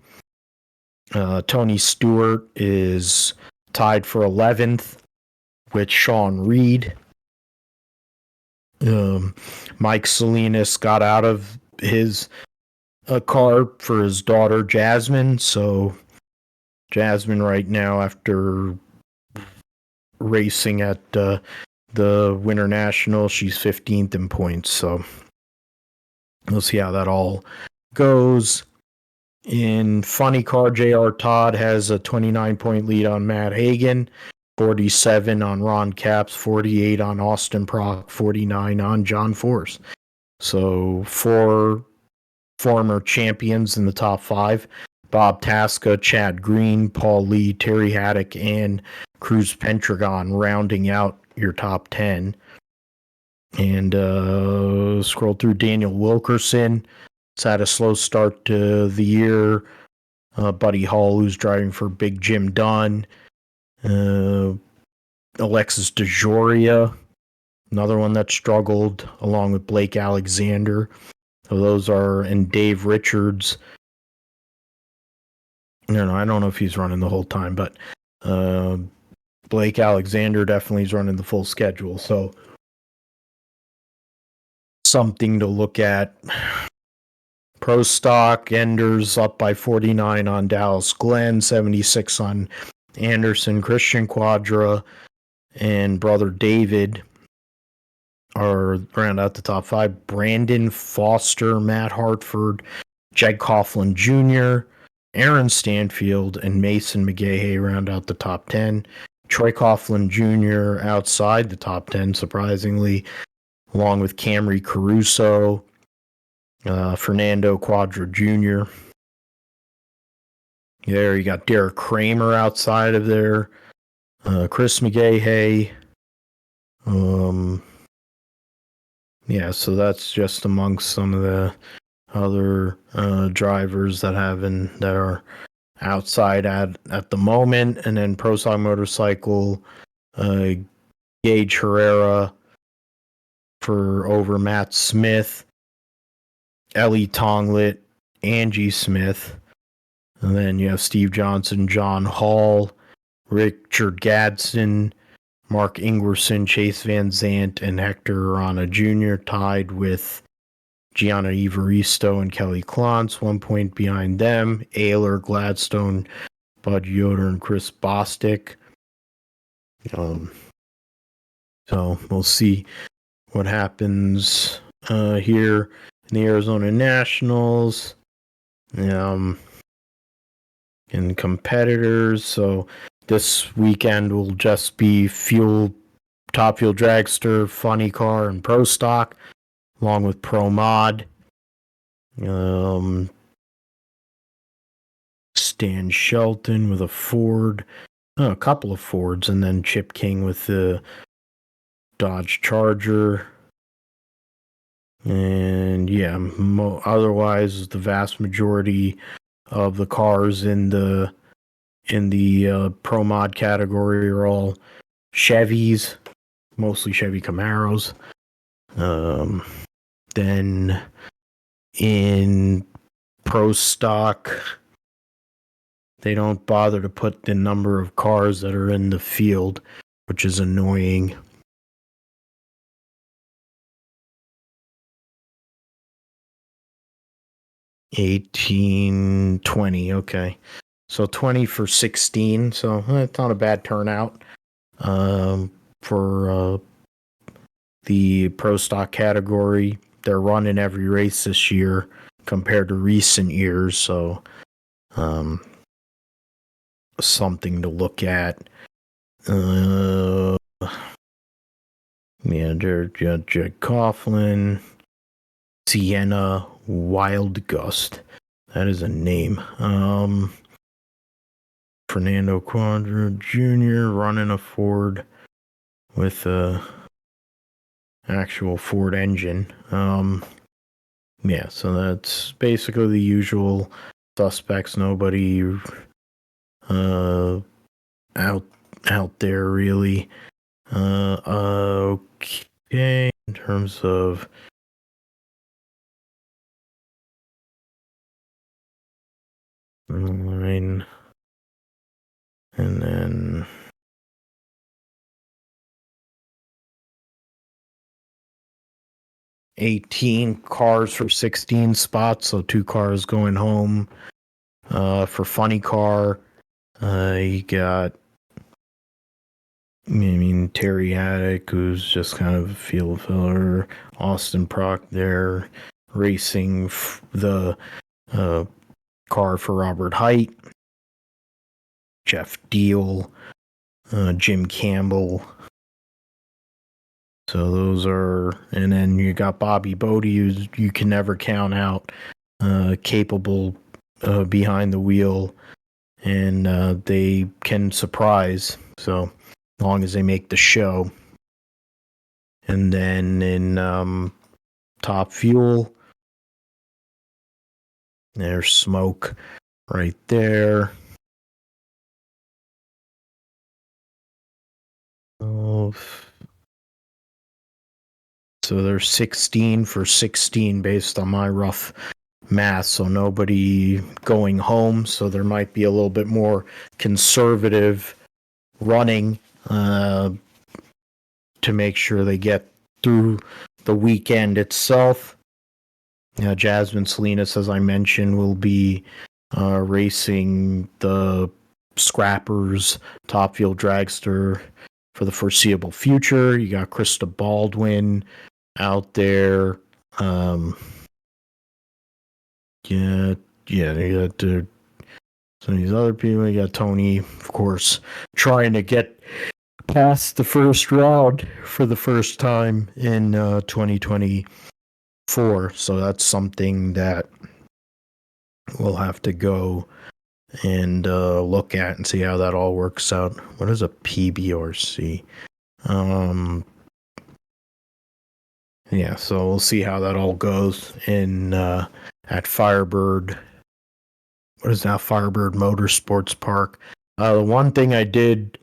Tony Stewart is tied for 11th with Sean Reed. Mike Salinas got out of his car for his daughter Jasmine, so Jasmine right now, after racing at the Winter National, she's 15th in points, so we'll see how that all goes. In funny car, J.R. Todd has a 29-point lead on Matt Hagan, 47 on Ron Capps, 48 on Austin Prock, 49 on John Force. So 4 former champions in the top 5. Bob Tasca, Chad Green, Paul Lee, Terry Haddock, and Cruz Pentragon rounding out your top 10. And scroll through Daniel Wilkerson. It's had a slow start to the year. Buddy Hall, who's driving for Big Jim Dunn. Alexis DeJoria, another one that struggled, along with Blake Alexander. So those are, and Dave Richards. I don't know if he's running the whole time, but Blake Alexander definitely is running the full schedule. So something to look at. Pro Stock, Enders up by 49 on Dallas Glenn, 76 on Anderson. Christian Quadra and brother David are round out the top 5. Brandon Foster, Matt Hartford, Jed Coughlin Jr., Aaron Stanfield, and Mason McGahey round out the top 10. Troy Coughlin Jr. outside the top 10, surprisingly, along with Camry Caruso, Fernando Quadra Jr. There you got Derek Kramer outside of there. Chris McGahey. Yeah, so that's just amongst some of the other drivers that are outside at the moment. And then Pro Stock Motorcycle, Gage Herrera over Matt Smith, Ellie Tonglet, Angie Smith, and then you have Steve Johnson, John Hall, Richard Gadsden, Mark Ingerson, Chase Van Zandt, and Hector Arana Jr. tied with Gianna Evaristo and Kelly Klontz, 1 point behind them. Ayler, Gladstone, Bud Yoder, and Chris Bostic. So we'll see what happens here in the Arizona Nationals. And competitors. So this weekend will just be Top Fuel Dragster, Funny Car, and Pro Stock, along with Pro Mod. Stan Shelton with a Ford, a couple of Fords, and then Chip King with the Dodge Charger. And yeah, otherwise the vast majority of the cars in the Pro Mod category are all Chevys, mostly Chevy Camaros. Then in Pro Stock, they don't bother to put the number of cars that are in the field, which is annoying. $18, $20, okay. So 20 for 16, so it's not a bad turnout for the Pro Stock category. They're running every race this year compared to recent years, so something to look at. Jed Coughlin, Sienna Wild Gust. That is a name. Fernando Quadra Jr. running a Ford with a actual Ford engine. Yeah, so that's basically the usual suspects. Nobody out there really. Okay, in terms of line, and then 18 cars for 16 spots, so 2 cars going home. For funny car, you got, Terry Haddock, who's just kind of a field filler. Austin Prock there, racing the car for Robert Height. Jeff Deal, Jim Campbell. So those are, and then you got Bobby Bodie, who you can never count out, capable behind the wheel, and they can surprise. So as long as they make the show. And then in Top Fuel, there's Smoke right there. Oh, so there's 16 for 16 based on my rough math. So nobody going home. So there might be a little bit more conservative running to make sure they get through the weekend itself. Jasmine Salinas, as I mentioned, will be racing the Scrappers Top Fuel Dragster for the foreseeable future. You got Krista Baldwin out there. You got some of these other people. You got Tony, of course, trying to get past the first round for the first time in 2024. So that's something that we'll have to go and look at and see how that all works out. What is a PBRC? Yeah, so we'll see how that all goes in at Firebird. What is now Firebird Motorsports Park? The one thing I did,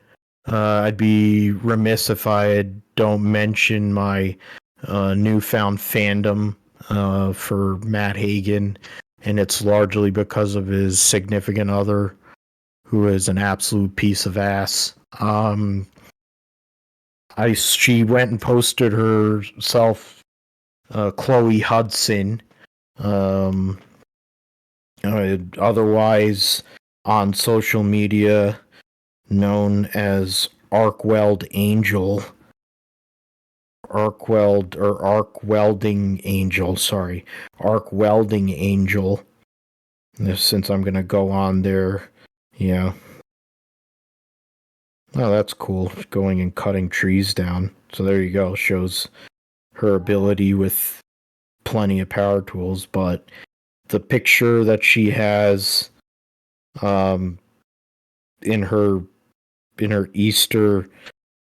I'd be remiss if I don't mention my newfound fandom for Matt Hagan, and it's largely because of his significant other, who is an absolute piece of ass. She went and posted herself, Chloe Hudson, otherwise on social media known as Arc Welding Angel, Arc Welding Angel. Since I'm gonna go on there, yeah. Oh, that's cool. Going and cutting trees down. So there you go. Shows her ability with plenty of power tools. But the picture that she has in her Easter,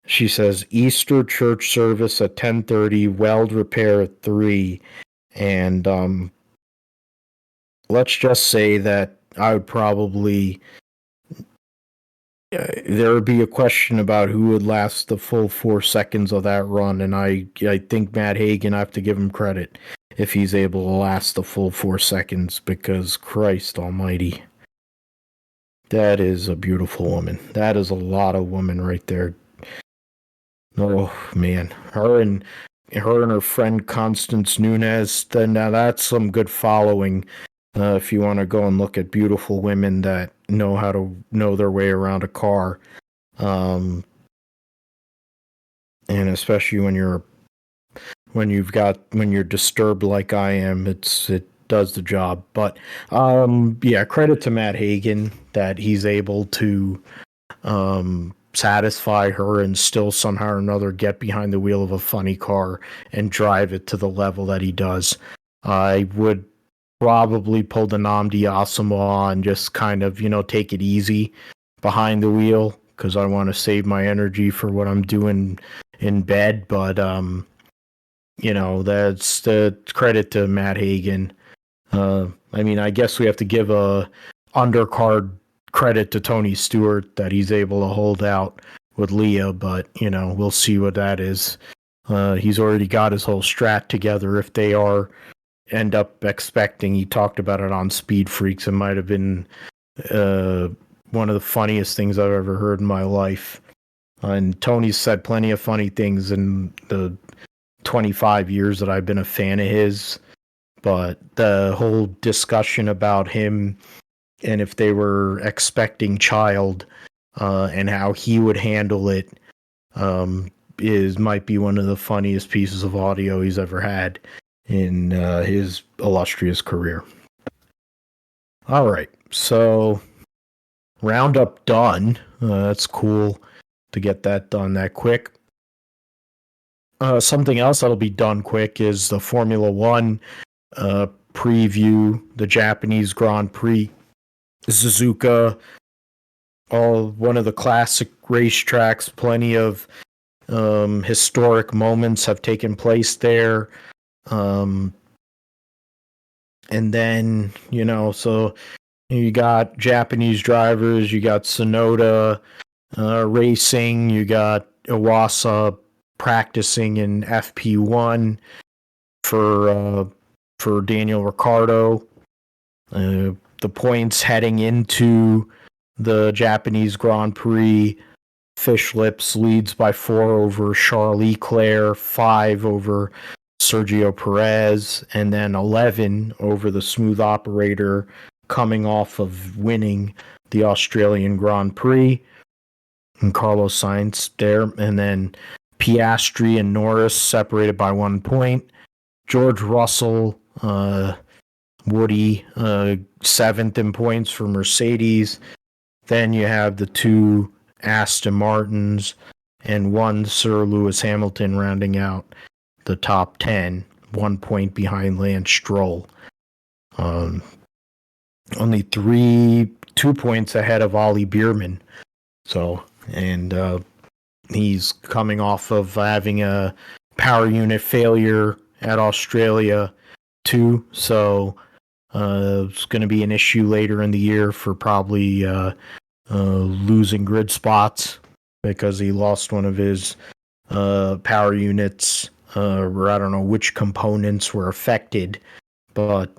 she says Easter church service at 10:30, weld repair at 3. And let's just say that I would probably there would be a question about who would last the full 4 seconds of that run, and I think Matt Hagan, I have to give him credit if he's able to last the full 4 seconds, because Christ almighty, that is a beautiful woman. That is a lot of woman right there. Oh man, her and her friend Constance Nunez, then now that's some good following. If you want to go and look at beautiful women that know how to know their way around a car, and especially when you're disturbed like I am, it does the job. But yeah, credit to Matt Hagan that he's able to satisfy her and still somehow or another get behind the wheel of a funny car and drive it to the level that he does. I would probably pull the Nnamdi Asomugha and just kind of, take it easy behind the wheel, because I want to save my energy for what I'm doing in bed. But that's the credit to Matt Hagan. I mean, I guess we have to give a undercard credit to Tony Stewart that he's able to hold out with Leah, but we'll see what that is. He's already got his whole strat together. If they end up expecting, he talked about it on Speed Freaks. It might have been one of the funniest things I've ever heard in my life. And Tony's said plenty of funny things in the 25 years that I've been a fan of his. But the whole discussion about him and if they were expecting child and how he would handle it might be one of the funniest pieces of audio he's ever had in his illustrious career. All right, so roundup done. That's cool to get that done that quick. Something else that'll be done quick is the Formula One preview, the Japanese Grand Prix. Suzuka, one of the classic racetracks, plenty of historic moments have taken place there. And then, so you got Japanese drivers, you got Tsunoda racing, you got Iwasa practicing in FP1 for Daniel Ricciardo. The points heading into the Japanese Grand Prix: Fish Lips leads by 4 over Charles Leclerc, 5 over Sergio Perez, and then 11 over the smooth operator coming off of winning the Australian Grand Prix, and Carlos Sainz there. And then Piastri and Norris separated by 1 point. George Russell, Woody, 7th in points for Mercedes. Then you have the 2 Aston Martins and 1 Sir Lewis Hamilton rounding out the top 10, 1 point behind Lance Stroll. Only 2 points ahead of Ollie Bierman. So, and he's coming off of having a power unit failure at Australia too. So it's going to be an issue later in the year for probably losing grid spots because he lost one of his power units, or I don't know which components were affected, but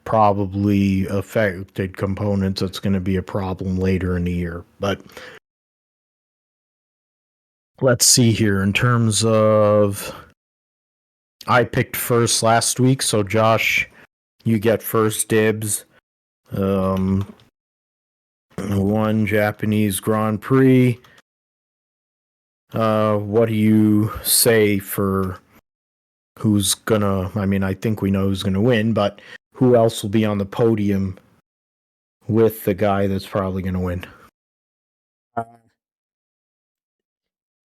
probably affected components. That's going to be a problem later in the year. But let's see here. In terms of, I picked first last week, so Josh, you get first dibs. 1 Japanese Grand Prix. What do you say for who's gonna? I mean, I think we know who's gonna win, but who else will be on the podium with the guy that's probably gonna win?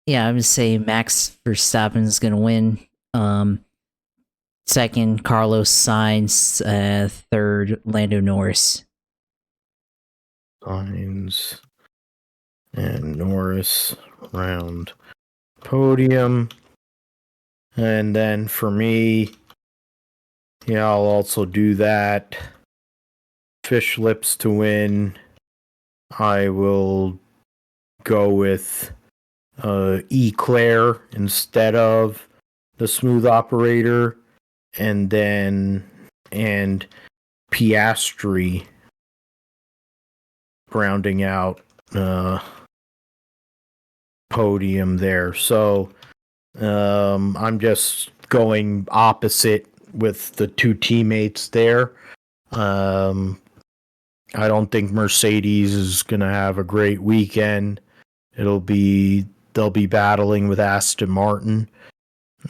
Yeah, I'm gonna say Max Verstappen is gonna win. Second, Carlos Sainz. Third, Lando Norris.
Sainz and Norris round podium. And then for me, yeah, I'll also do that. Fish Lips to win. I will go with Eclair instead of the smooth operator, and Piastri rounding out podium there. So I'm just going opposite with the 2 teammates there. I don't think Mercedes is going to have a great weekend. They'll be battling with Aston Martin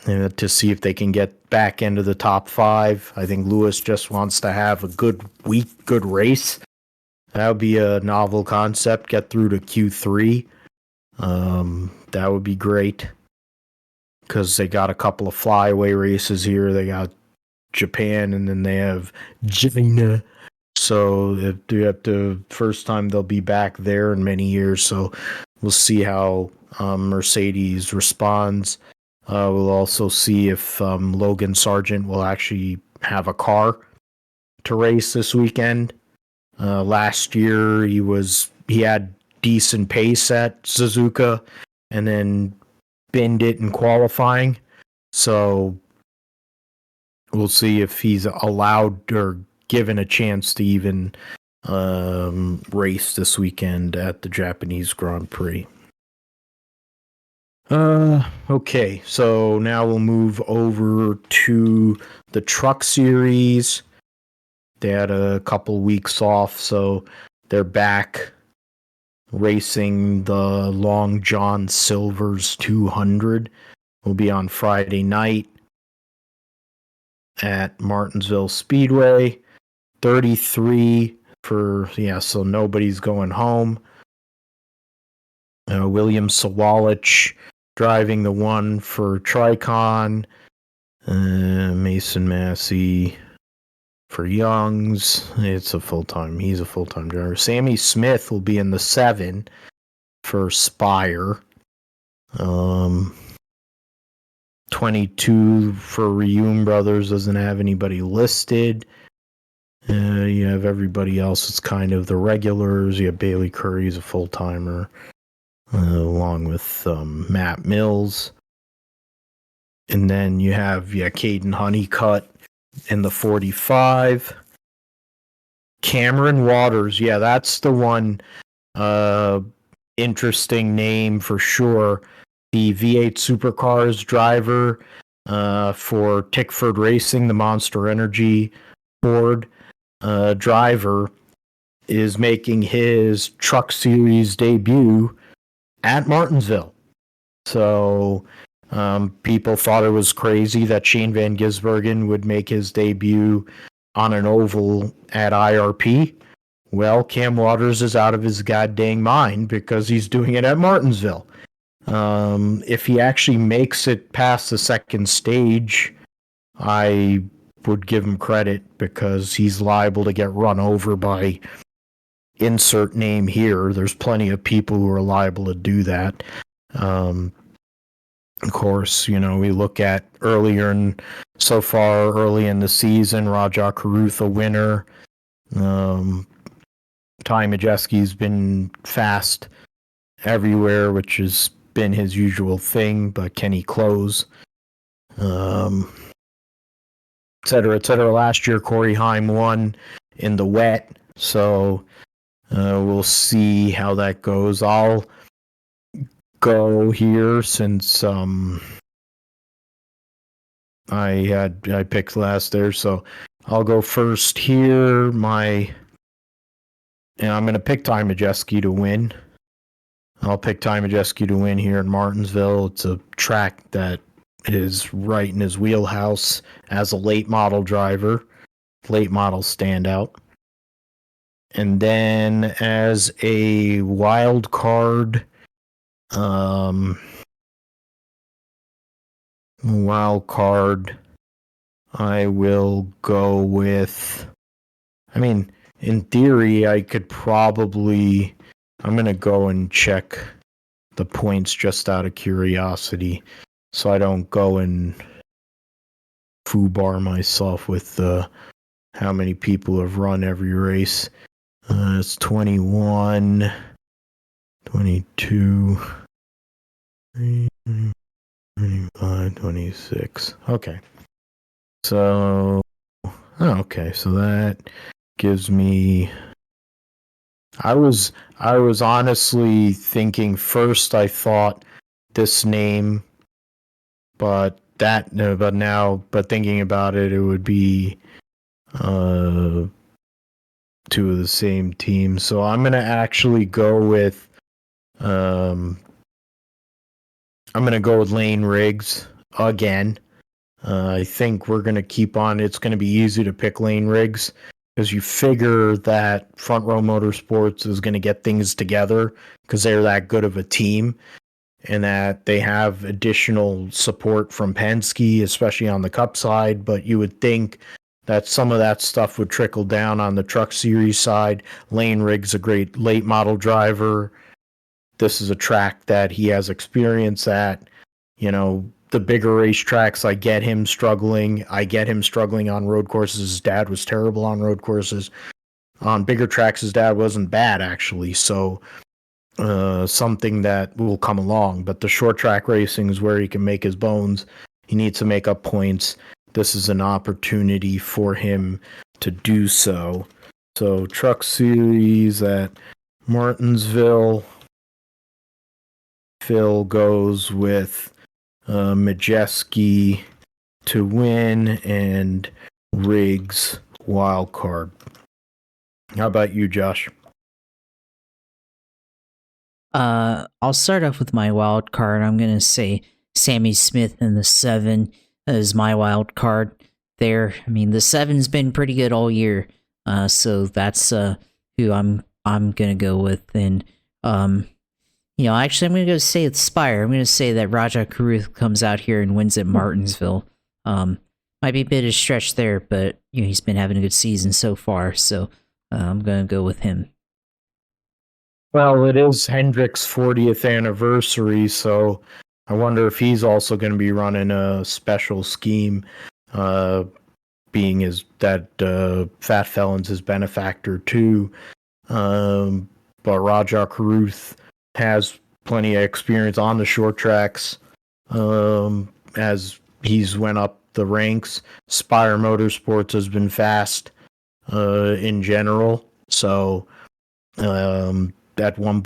to see if they can get back into the top 5. I think Lewis just wants to have a good race. That would be a novel concept. Get through to Q3. That would be great because they got a couple of flyaway races here. They got Japan and then they have China. So they have the first time they'll be back there in many years. So we'll see how Mercedes responds. We'll also see if Logan Sargent will actually have a car to race this weekend. Last year he had decent pace at Suzuka and then binned it in qualifying. So we'll see if he's allowed or given a chance to even race this weekend at the Japanese Grand Prix. Okay, so now we'll move over to the Truck Series. They had a couple weeks off, so they're back racing the Long John Silver's 200. Will be on Friday night at Martinsville Speedway. 33 so nobody's going home. William Sawalich driving the one for Tricon. Mason Massey for Youngs. He's a full-time driver. Sammy Smith will be in the 7 for Spire. 22 for Reum Brothers, doesn't have anybody listed. You have everybody else. It's kind of the regulars. You have Bailey Curry's a full-timer, along with Matt Mills. And then you have Caden Honeycutt in the 45. Cameron Waters, that's the one interesting name for sure. The V8 Supercars driver for Tickford Racing, the Monster Energy Ford driver, is making his Truck Series debut at Martinsville. So people thought it was crazy that Shane Van Gisbergen would make his debut on an oval at IRP. Well, Cam Waters is out of his goddamn mind because he's doing it at Martinsville. If he actually makes it past the second stage, I would give him credit because he's liable to get run over by insert name here. There's plenty of people who are liable to do that. Of course, we look at early in the season, Raja Karutha winner. Ty Majeski's been fast everywhere, which has been his usual thing, but can he close? Et cetera. Last year, Corey Heim won in the wet, so we'll see how that goes. I'll go here since I picked last there, so I'll go first here. I'm going to pick Ty Majeski to win. I'll pick Ty Majeski to win here in Martinsville. It's a track that is right in his wheelhouse as a late model driver, late model standout. And then as a wild card, I will go with, in theory, I could probably, I'm going to go and check the points just out of curiosity so I don't go and foobar myself with how many people have run every race. It's 21, 22, 25, 26. Okay. So that gives me, I was honestly thinking first I thought this name, but thinking about it, it would be two of the same team. So I'm gonna actually go with Lane Riggs again. I think we're gonna keep on. It's gonna be easy to pick Lane Riggs because you figure that Front Row Motorsports is gonna get things together because they're that good of a team, and that they have additional support from Penske, especially on the Cup side. But you would think that some of that stuff would trickle down on the Truck Series side. Lane Riggs, a great late model driver. This is a track that he has experience at. the bigger racetracks, I get him struggling. I get him struggling on road courses. His dad was terrible on road courses. On bigger tracks, his dad wasn't bad, actually. So something that will come along. But the short track racing is where he can make his bones. He needs to make up points. This is an opportunity for him to do so. So Truck Series at Martinsville. Phil goes with Majeski to win and Riggs wild card. How about you, Josh?
I'll start off with my wild card. I'm gonna say Sammy Smith in the 7 is my wild card there. I mean, the 7's been pretty good all year, so that's who I'm gonna go with. And actually, I'm gonna go say it's Spire. I'm gonna say that Raja Karuth comes out here and wins at Martinsville. Might be a bit of a stretch there, but he's been having a good season so far, so I'm gonna go with him.
Well, it is Hendrick's 40th anniversary, so I wonder if he's also going to be running a special scheme, being that Fat Felon's his benefactor too. But Raja Karuth has plenty of experience on the short tracks as he's went up the ranks. Spire Motorsports has been fast in general, so at one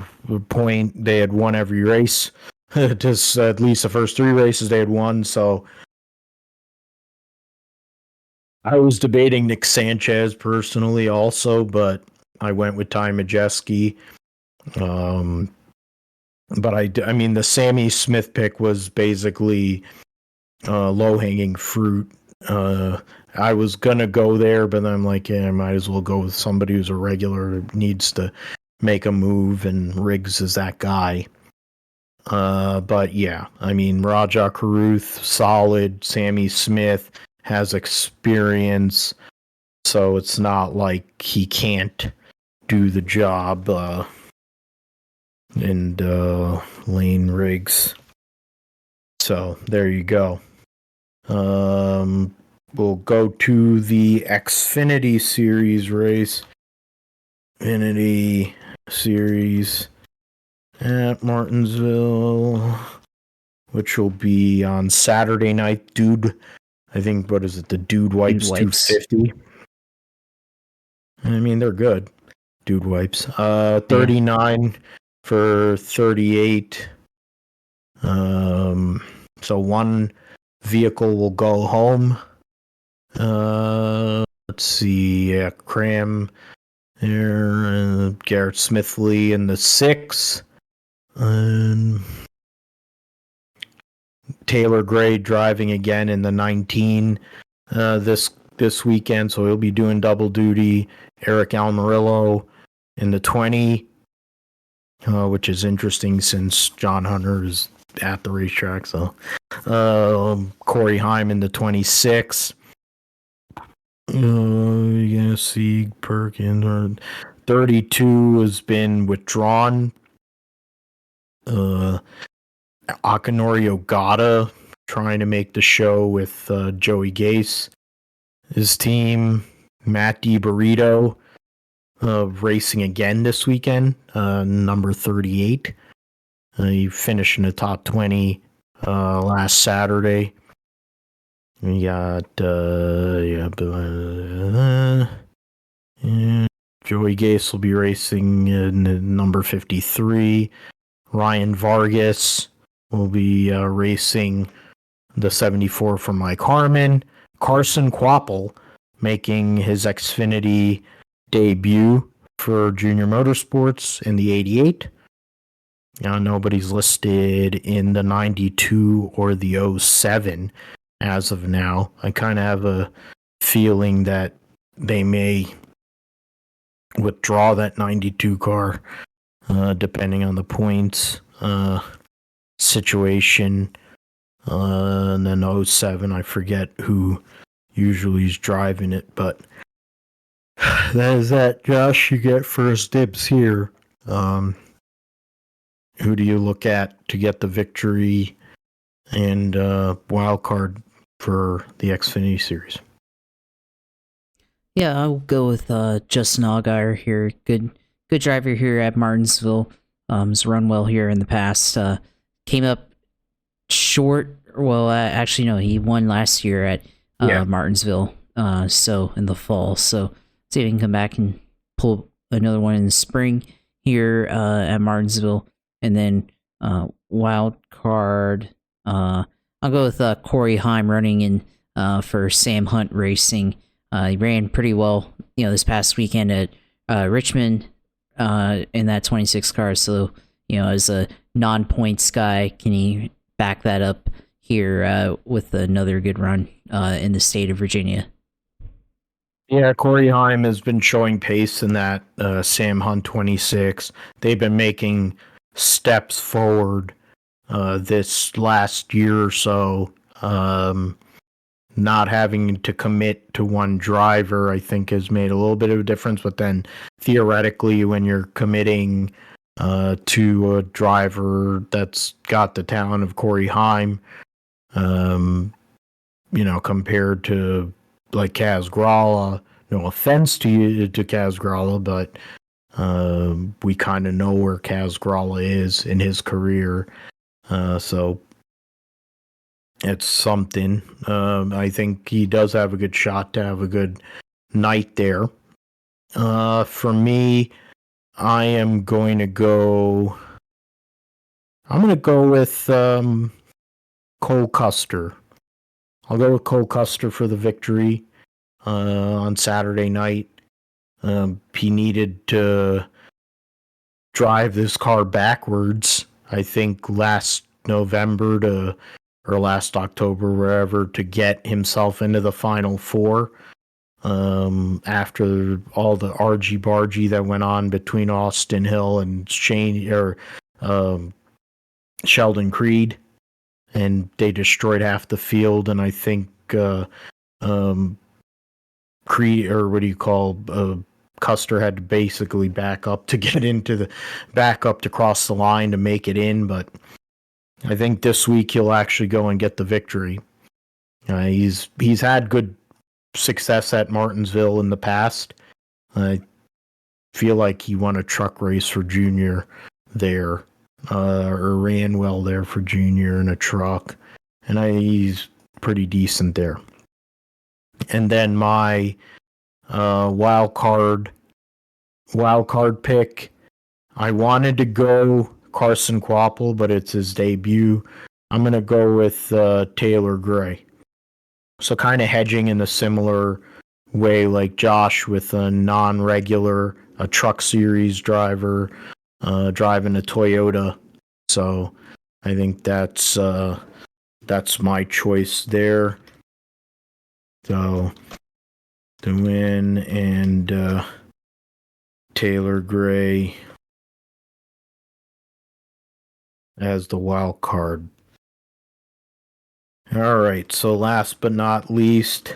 point they had won every race. Just at least the first 3 races they had won. So I was debating Nick Sanchez personally also, but I went with Ty Majeski. But I mean, the Sammy Smith pick was basically low-hanging fruit. I was gonna go there, but I'm like, I might as well go with somebody who's a regular, needs to make a move, and Riggs is that guy. But yeah, I mean, Raja Karuth, solid. Sammy Smith has experience, so it's not like he can't do the job. And Lane Riggs. So there you go. We'll go to the Xfinity Series race. Xfinity Series at Martinsville, which will be on Saturday night. Dude, I think, what is it? The Dude Wipes 250. I mean, they're good. Dude Wipes. 39 for 38. So one vehicle will go home. Let's see. Yeah, Cram there, Garrett Smithley in the 6. Taylor Gray driving again in the 19 this weekend, so he'll be doing double duty. Eric Almirillo in the 20, which is interesting since John Hunter is at the racetrack. So Corey Heim in the 26. See Perkins 32 has been withdrawn. Akinori Ogata trying to make the show with Joey Gase. His team, Matt DiBurrito, racing again this weekend, number 38. He finished in the top 20 last Saturday. We got Joey Gase will be racing in number 53. Ryan Vargas will be racing the 74 for Mike Harmon. Carson Quapple making his Xfinity debut for Junior Motorsports in the 88. Nobody's listed in the 92 or the 07 as of now. I kind of have a feeling that they may withdraw that 92 car depending on the points situation. And then 07, I forget who usually is driving it, but that is that. Josh, you get first dibs here. Who do you look at to get the victory and wild card for the Xfinity Series.
Yeah, I'll go with Justin Allgaier here. Good driver here at Martinsville. Has run well here in the past. Came up short. Well, actually, no, he won last year at Martinsville. So in the fall. So see if he can come back and pull another one in the spring here at Martinsville, and then wild card. I'll go with Corey Heim running in for Sam Hunt Racing. He ran pretty well, this past weekend at Richmond in that 26 car. So, as a non-points guy, can he back that up here with another good run in the state of Virginia?
Yeah, Corey Heim has been showing pace in that Sam Hunt 26. They've been making steps forward this last year or so. Not having to commit to one driver, I think, has made a little bit of a difference. But then theoretically, when you're committing to a driver that's got the talent of Corey Heim, compared to like Kaz Gralla, no offense to Kaz Gralla, but we kind of know where Kaz Gralla is in his career. So it's something. I think he does have a good shot to have a good night there. For me, I'm going to go with Cole Custer. I'll go with Cole Custer for the victory on Saturday night. He needed to drive this car backwards, I think, last November or last October, wherever, to get himself into the Final Four. After all the argy-bargy that went on between Austin Hill and Sheldon Creed, and they destroyed half the field, and I think Creed, or what do you call, Custer had to basically back up to cross the line to make it in, but I think this week he'll actually go and get the victory. He's had good success at Martinsville in the past. I feel like he won a truck race for Junior there, or ran well there for Junior in a truck, and he's pretty decent there. And then my wild card pick, I wanted to go Carson Kvapil, but it's his debut. I'm going to go with Taylor Gray. So kind of hedging in a similar way like Josh, with a non-regular, a truck series driver driving a Toyota. So I think that's my choice there. So the win and Taylor Gray as the wild card. All right, so last but not least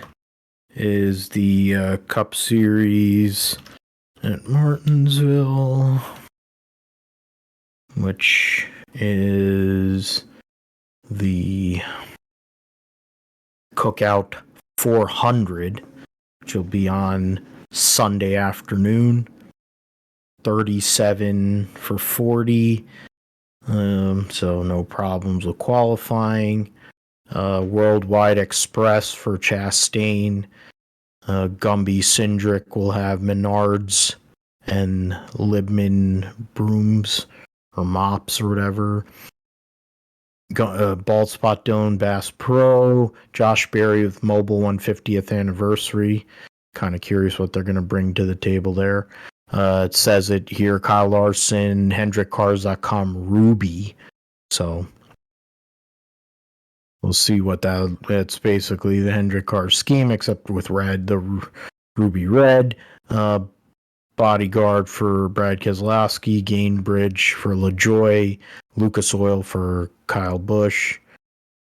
is the Cup Series at Martinsville, which is the Cookout 400, which will be on Sunday afternoon. 37 for 40, so no problems with qualifying. Worldwide Express for Chastain. Gumby Cindric will have Menards and Libman Brooms or Mops or whatever. Bald Spot Dome Bass Pro. Josh Berry with Mobile 150th anniversary. Kind of curious what they're going to bring to the table there. It says it here, Kyle Larson, HendrickCars.com, Ruby. So we'll see what it's basically the Hendrick car scheme, except with red, the Ruby red. Bodyguard for Brad Keselowski, Gainbridge for LaJoy, Lucas Oil for Kyle Busch,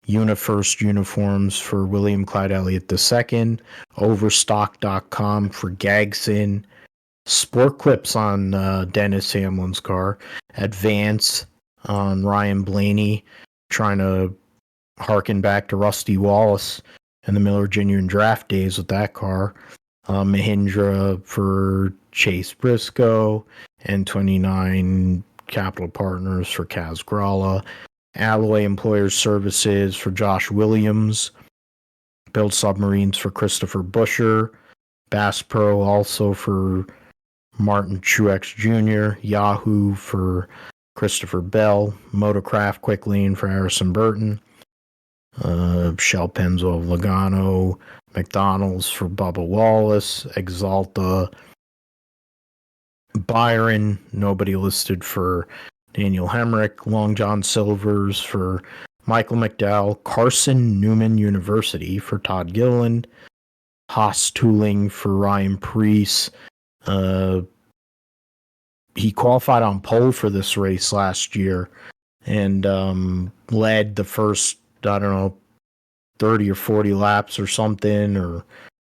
UniFirst uniforms for William Clyde Elliott II, Overstock.com for Gagson, Sport Clips on Dennis Hamlin's car, Advance on Ryan Blaney, trying to harken back to Rusty Wallace and the Miller Genuine Draft days with that car. Mahindra for Chase Briscoe, and 29 Capital Partners for Kaz Gralla. Alloy Employers Services for Josh Williams. Build Submarines for Christopher Busher. Bass Pro also for Martin Truex Jr. Yahoo for Christopher Bell. Motorcraft Quick Lane for Harrison Burton. Shell Pennzoil Logano. McDonald's for Bubba Wallace. Exalta. Byron, nobody listed for Daniel Hemrick. Long John Silvers for Michael McDowell. Carson Newman University for Todd Gilliland. Haas Tooling for Ryan Preece. He qualified on pole for this race last year and led the first, 30 or 40 laps or something, or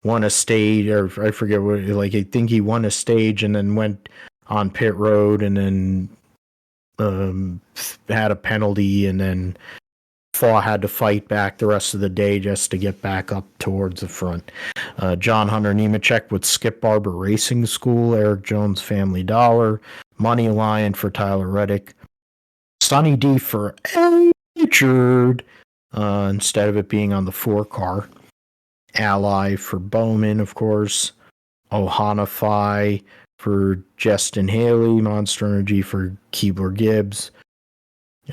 won a stage, or I forget what, I think he won a stage and then went on pit road and then had a penalty and then had to fight back the rest of the day just to get back up towards the front. John Hunter Nemechek with Skip Barber Racing School. Eric Jones Family Dollar. Money Lion for Tyler Reddick. Sonny D for Richard, instead of it being on the 4 car. Ally for Bowman, of course. Ohanafy for Justin Haley. Monster Energy for Keebler Gibbs.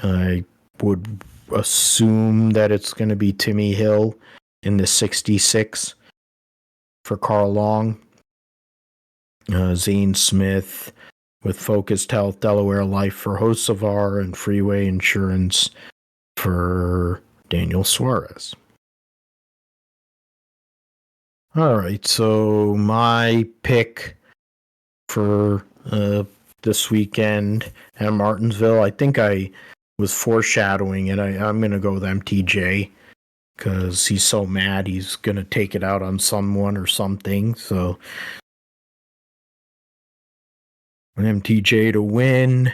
I would assume that it's going to be Timmy Hill in the 66 for Carl Long. Zane Smith with Focused Health Delaware Life for Hocevar, and Freeway Insurance for Daniel Suarez. All right, so my pick for this weekend at Martinsville, I think I was foreshadowing it. I'm going to go with MTJ because he's so mad he's going to take it out on someone or something. So MTJ to win.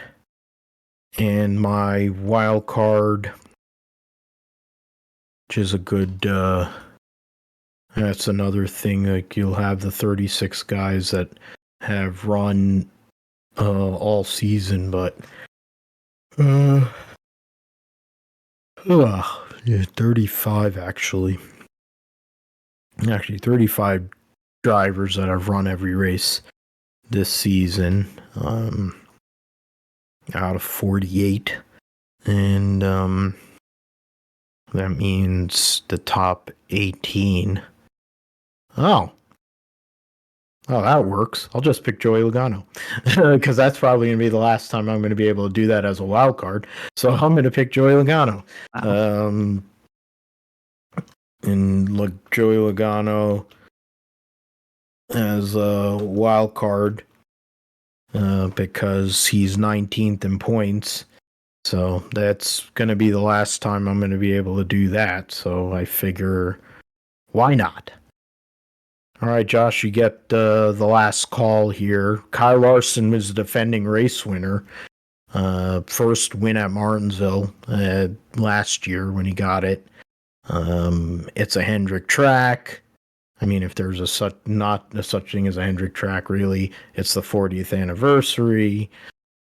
And my wild card, which is a good, that's another thing. Like, you'll have the 36 guys that have run all season, but 35 actually 35 drivers that have run every race this season, out of 48, and that means the top 18. Oh, that works. I'll just pick Joey Logano because that's probably going to be the last time I'm going to be able to do that as a wild card. So I'm going to pick Joey Logano. Wow. And look, Joey Logano as a wild card because he's 19th in points. So that's going to be the last time I'm going to be able to do that. So I figure, why not? All right, Josh, you get the last call here. Kyle Larson was the defending race winner. First win at Martinsville last year when he got it. It's a Hendrick track. I mean, if there's not a such thing as a Hendrick track, really, it's the 40th anniversary.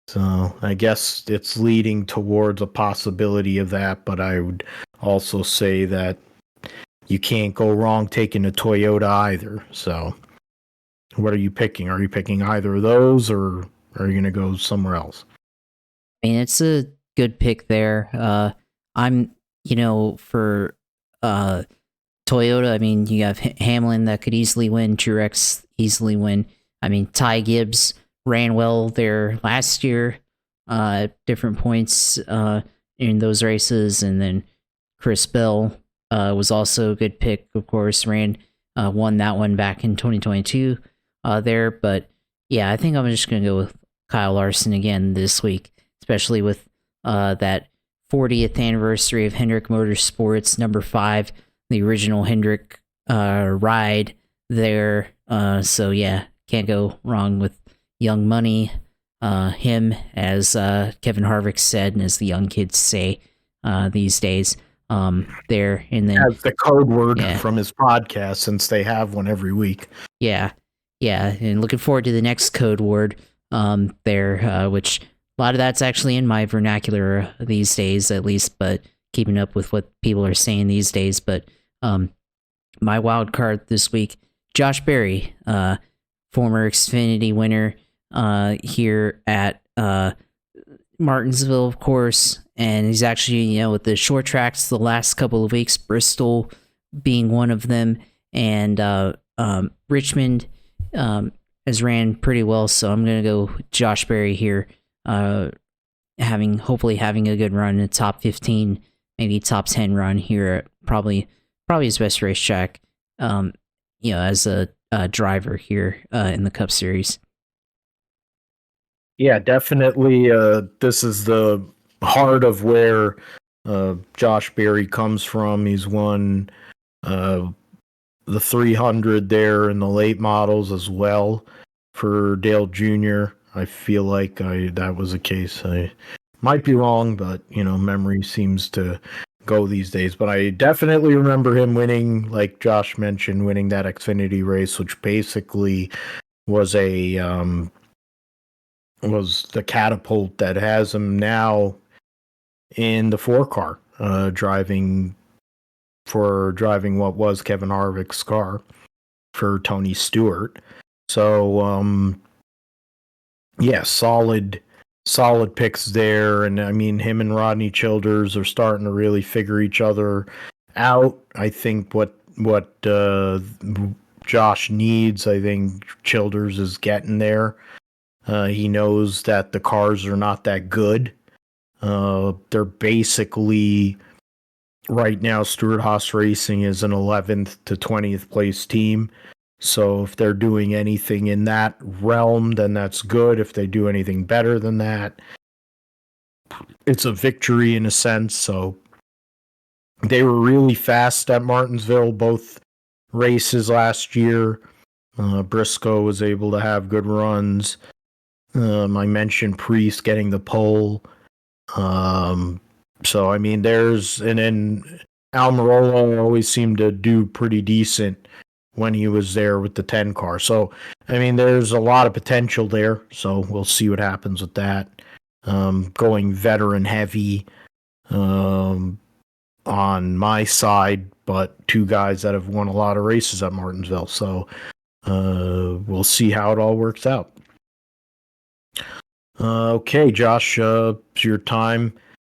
So I guess it's leading towards a possibility of that, but I would also say that you can't go wrong taking a Toyota either. So what are you picking? Are you picking either of those, or are you going to go somewhere else?
I mean, it's a good pick there. I'm, for Toyota, I mean, you have Hamlin that could easily win, Truex easily win. I mean, Ty Gibbs ran well there last year at different points in those races, and then Chris Bell was also a good pick, of course, won that one back in 2022 there. But yeah, I think I'm just going to go with Kyle Larson again this week, especially with that 40th anniversary of Hendrick Motorsports, number 5, the original Hendrick ride there. So yeah, can't go wrong with Young Money, him, as Kevin Harvick said, and as the young kids say these days. there, and then
As the code word
Yeah.
from his podcast, since they have one every week.
yeah, and looking forward to the next code word there, which a lot of that's actually in my vernacular these days, at least, but keeping up with what people are saying these days. But my wild card this week, Josh Berry, former Xfinity winner here at Martinsville, of course, and he's actually, with the short tracks the last couple of weeks, Bristol being one of them, and Richmond has ran pretty well, so I'm going to go Josh Berry here, hopefully having a good run in the top 15, maybe top 10 run here at probably his best racetrack, as a driver here in the Cup Series.
Yeah, definitely. This is the heart of where Josh Berry comes from. He's won the 300 there in the late models as well for Dale Jr. I feel like that was the case. I might be wrong, but memory seems to go these days. But I definitely remember him winning, like Josh mentioned, winning that Xfinity race, which basically was was the catapult that has him now in the 4-car, driving what was Kevin Harvick's car for Tony Stewart. So, solid picks there. And I mean, him and Rodney Childers are starting to really figure each other out. I think what Josh needs, I think Childers is getting there. He knows that the cars are not that good. They're basically, right now, Stewart-Haas Racing is an 11th to 20th place team. So if they're doing anything in that realm, then that's good. If they do anything better than that, it's a victory in a sense. So they were really fast at Martinsville, both races last year. Briscoe was able to have good runs. I mentioned Priest getting the pole. So I mean, and then Almirola always seemed to do pretty decent when he was there with the 10 car. So I mean, there's a lot of potential there. So we'll see what happens with that. Going veteran heavy on my side, but two guys that have won a lot of races at Martinsville. So we'll see how it all works out. Okay, Josh, it's your time.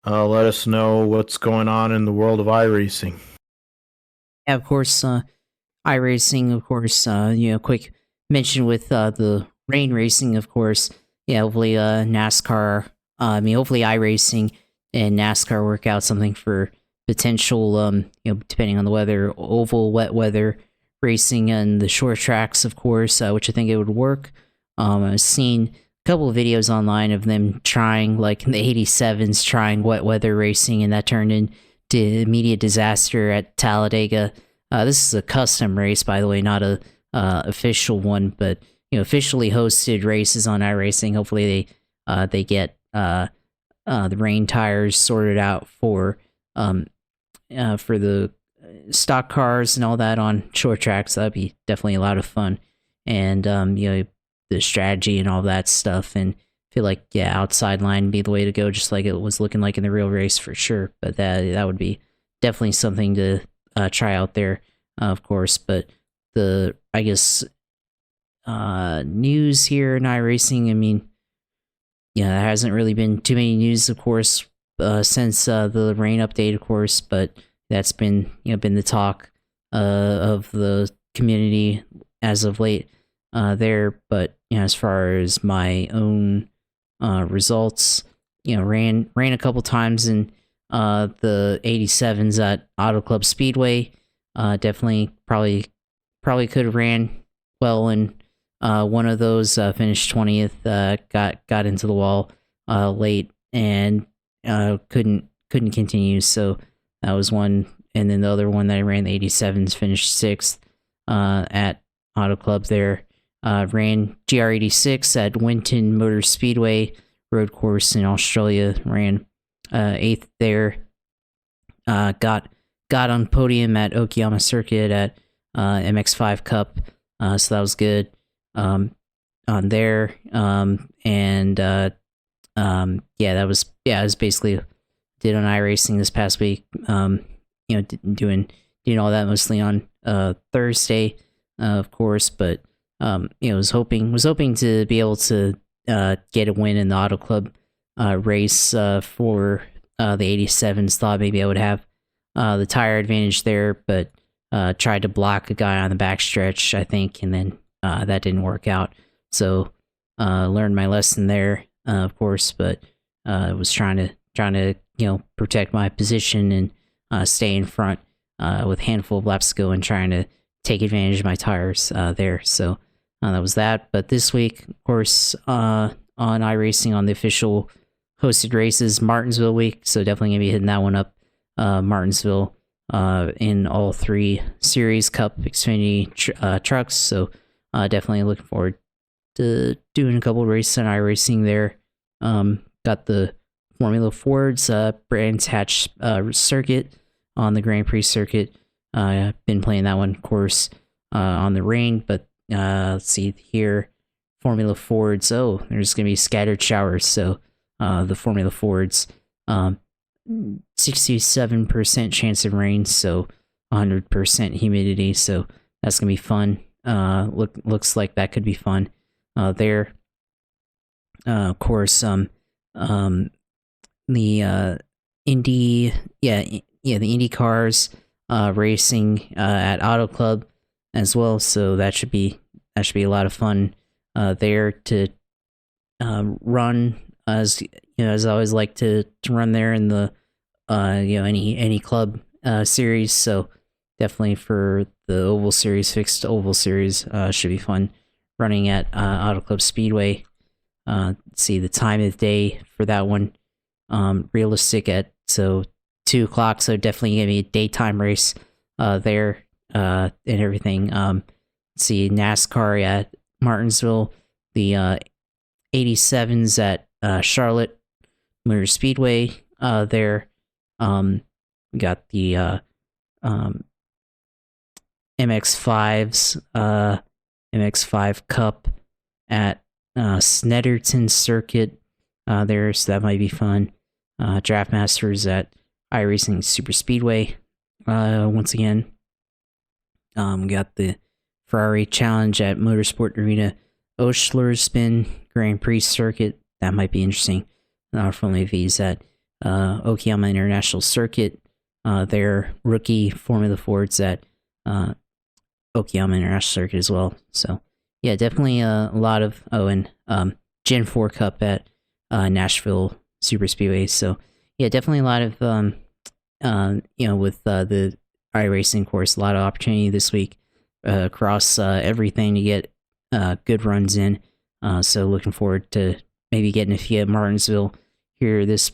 Let us know what's going on in the world of iRacing.
Yeah, of course, iRacing, of course, quick mention with the rain racing, of course. Yeah, hopefully NASCAR, hopefully iRacing and NASCAR work out something for potential, depending on the weather, oval, wet weather racing and the short tracks, of course, which I think it would work. I've seen couple of videos online of them trying, like in the 87s, trying wet weather racing, and that turned into immediate disaster at Talladega. This is a custom race, by the way, not a official one, but officially hosted races on iRacing. Hopefully they get the rain tires sorted out for the stock cars and all that on short tracks. That'd be definitely a lot of fun, and the strategy and all that stuff, and feel like outside line would be the way to go, just like it was looking like in the real race for sure. But that would be definitely something to try out there, of course. But the news here in iRacing, I mean, there hasn't really been too many news, of course, since the rain update, of course. But that's been the talk of the community as of late. There, but as far as my own results, ran a couple times in the 87s at Auto Club Speedway. Definitely, probably could have ran well in one of those. Finished 20th. Got into the wall late and couldn't continue. So that was one, and then the other one that I ran, the 87s, finished 6th at Auto Club there. Ran GR86 at Winton Motor Speedway road course in Australia. Ran 8th there. got on podium at Okayama Circuit at MX5 Cup, so that was good on there. It was basically did on iRacing this past week. Doing all that mostly on Thursday, of course, but was hoping to be able to get a win in the Auto Club race for the 87s. Thought maybe I would have the tire advantage there, but tried to block a guy on the backstretch, I think, and then that didn't work out. So learned my lesson there, of course, but was trying to protect my position and stay in front with a handful of laps to go and trying to take advantage of my tires there. So that was that. But this week, of course, on iRacing on the official hosted races, Martinsville week. So definitely going to be hitting that one up. Martinsville in all 3 series Cup Xfinity trucks. So definitely looking forward to doing a couple of races on iRacing there. Got the Formula Ford's Brands Hatch circuit on the Grand Prix circuit. I've been playing that one, of course, on the rain, but let's see here. Formula Fords, there's going to be scattered showers, so the Formula Fords, 67% chance of rain, so 100% humidity, so that's going to be fun. Looks like that could be fun there. Of course, the Indy, the Indy cars racing at Auto Club as well, so that should be a lot of fun there to run, as as I always like to run there in the any club series. So definitely for the Oval Series, fixed Oval Series, should be fun running at Auto Club Speedway. See the time of the day for that one, realistic at 2 o'clock, so definitely gonna be a daytime race there and everything. See NASCAR at Martinsville, the 87s at Charlotte Motor Speedway there. We got the MX5s, MX5 Cup at Snetterton Circuit there, so that might be fun. Draft Masters at iRacing Super Speedway once again. We got the Ferrari Challenge at Motorsport Arena Oshlerspin Grand Prix Circuit. That might be interesting. Formula V's at Okayama International Circuit. Their rookie Formula Fords at Okayama International Circuit as well. So yeah, definitely a lot of Gen 4 Cup at Nashville Super Speedway. So yeah, definitely a lot of with the iRacing course, a lot of opportunity this week across everything to get good runs in. So looking forward to maybe getting a few at Martinsville here this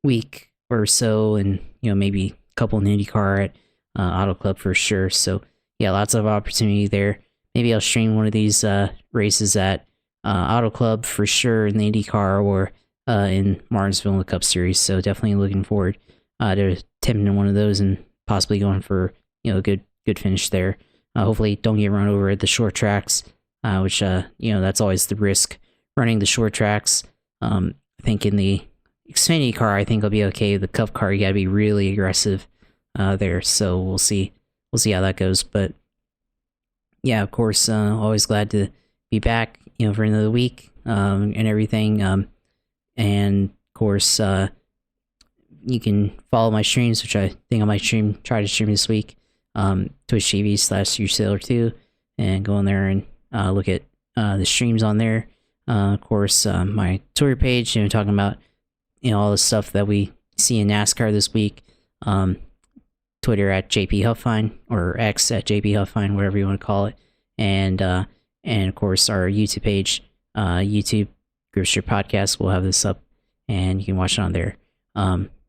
week or so, and maybe a couple in IndyCar at Auto Club for sure. So yeah, lots of opportunity there. Maybe I'll stream one of these races at Auto Club for sure in the IndyCar, or in Martinsville in the Cup Series. So definitely looking forward to attempting one of those and possibly going for a good finish there. Hopefully don't get run over at the short tracks, which that's always the risk running the short tracks. I think in the Xfinity car, I think I'll be okay. The Cup car, you gotta be really aggressive there. So we'll see how that goes. But yeah, of course, always glad to be back, for another week and everything. And of course, you can follow my streams, which I think I might try to stream this week. Twitch TV/USailor2, and go in there and look at the streams on there. Of course, my Twitter page, talking about all the stuff that we see in NASCAR this week. Twitter at JP Huffine, or X at JP Huffine, whatever you want to call it. And of course our YouTube page, YouTube Grip Strip Podcast, will have this up and you can watch it on there.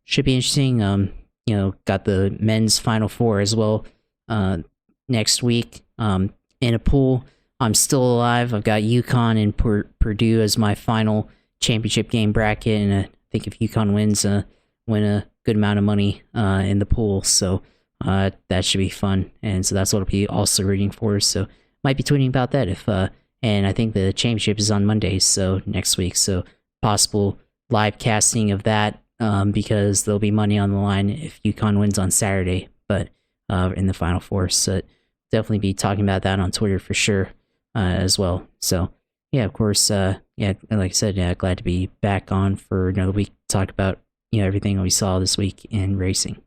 Should be interesting. Got the men's Final Four as well next week. In a pool, I'm still alive. I've got UConn and Purdue as my final championship game bracket, and I think if UConn wins win a good amount of money in the pool. So that should be fun. And so that's what I'll be also rooting for. So might be tweeting about that if and I think the championship is on Mondays, so next week. So possible live casting of that because there'll be money on the line if UConn wins on Saturday, but in the Final Four. So definitely be talking about that on Twitter for sure as well. So yeah, of course, like I said, glad to be back on for another week to talk about everything we saw this week in racing.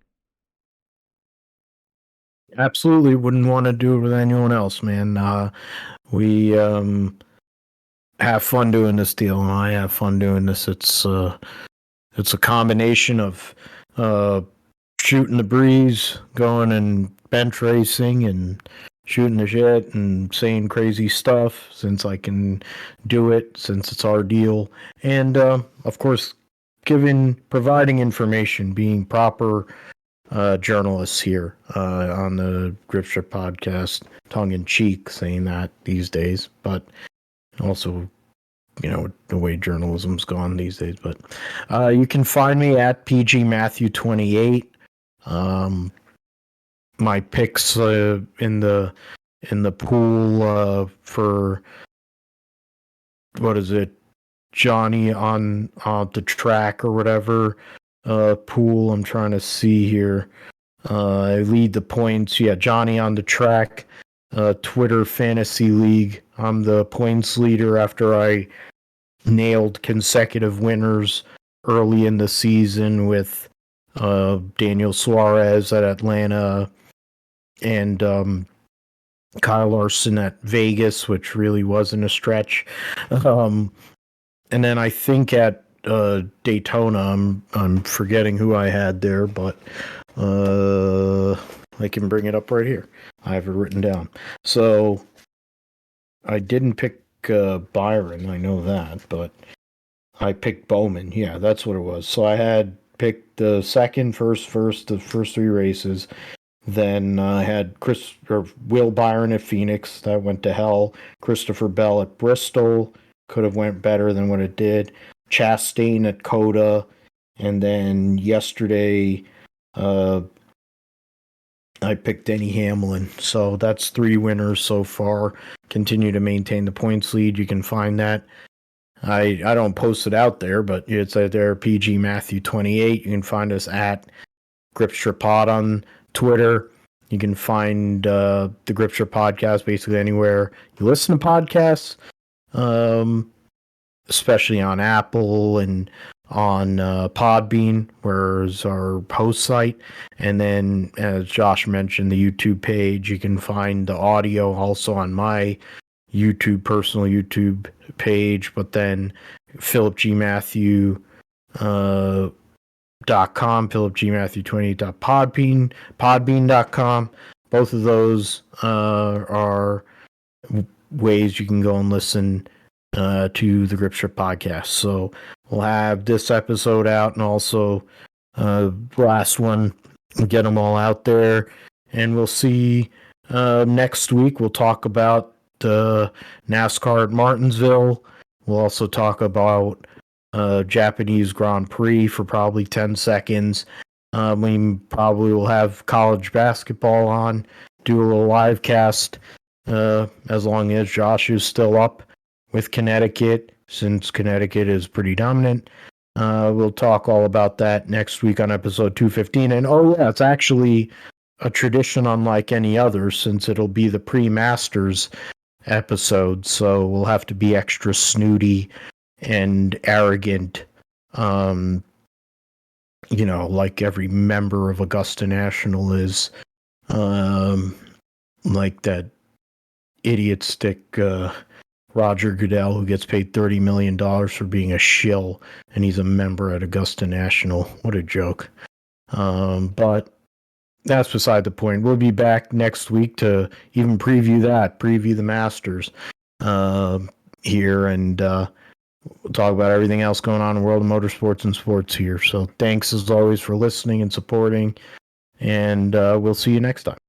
Absolutely wouldn't want to do it with anyone else, man. We have fun doing this deal, and I have fun doing this. It's a combination of shooting the breeze, going and bench racing, and shooting the shit and saying crazy stuff since I can do it, since it's our deal, and of course, providing information, being proper journalists here on the Gripstrip podcast, tongue in cheek, saying that these days, but also, the way journalism's gone these days. But you can find me at PG Matthew 28. My picks in the pool for what is it, Johnny on the track or whatever. Pool. I'm trying to see here. I lead the points. Yeah, Johnny on the track. Twitter Fantasy League. I'm the points leader after I nailed consecutive winners early in the season with Daniel Suarez at Atlanta and Kyle Larson at Vegas, which really wasn't a stretch. And then I think at Daytona, I'm forgetting who I had there, but I can bring it up right here. I have it written down. So I didn't pick Byron, I know that, but I picked Bowman. Yeah, that's what it was. So I had picked the the first three races. Then I had Will Byron at Phoenix. That went to hell. Christopher Bell at Bristol. Could have went better than what it did. Chastain at Coda, and then yesterday I picked Denny Hamlin. So that's 3 winners so far. Continue to maintain the points lead. You can find that. I don't post it out there, but it's out there, PG Matthew 28. You can find us at Gripstrip Pod on Twitter. You can find the Gripstrip Podcast basically anywhere you listen to podcasts. Especially on Apple and on Podbean, where's our host site. And then, as Josh mentioned, the YouTube page. You can find the audio also on my personal YouTube page, but then Philip G. Matthew .com, philipgmatthew28.podbean.com. Both of those are ways you can go and listen to the Gripstrip podcast. So we'll have this episode out and also last one, get them all out there, and we'll see next week. We'll talk about the NASCAR at Martinsville. We'll also talk about Japanese Grand Prix for probably 10 seconds. We probably will have college basketball on, do a little live cast as long as Josh is still up with Connecticut, since Connecticut is pretty dominant. We'll talk all about that next week on episode 215. And it's actually a tradition unlike any other, since it'll be the pre-Masters episode, so we'll have to be extra snooty and arrogant, like every member of Augusta National is, like that idiot stick Roger Goodell, who gets paid $30 million for being a shill, and he's a member at Augusta National. What a joke. But that's beside the point. We'll be back next week to even preview the Masters here, and we'll talk about everything else going on in the world of motorsports and sports here. So thanks as always for listening and supporting, and we'll see you next time.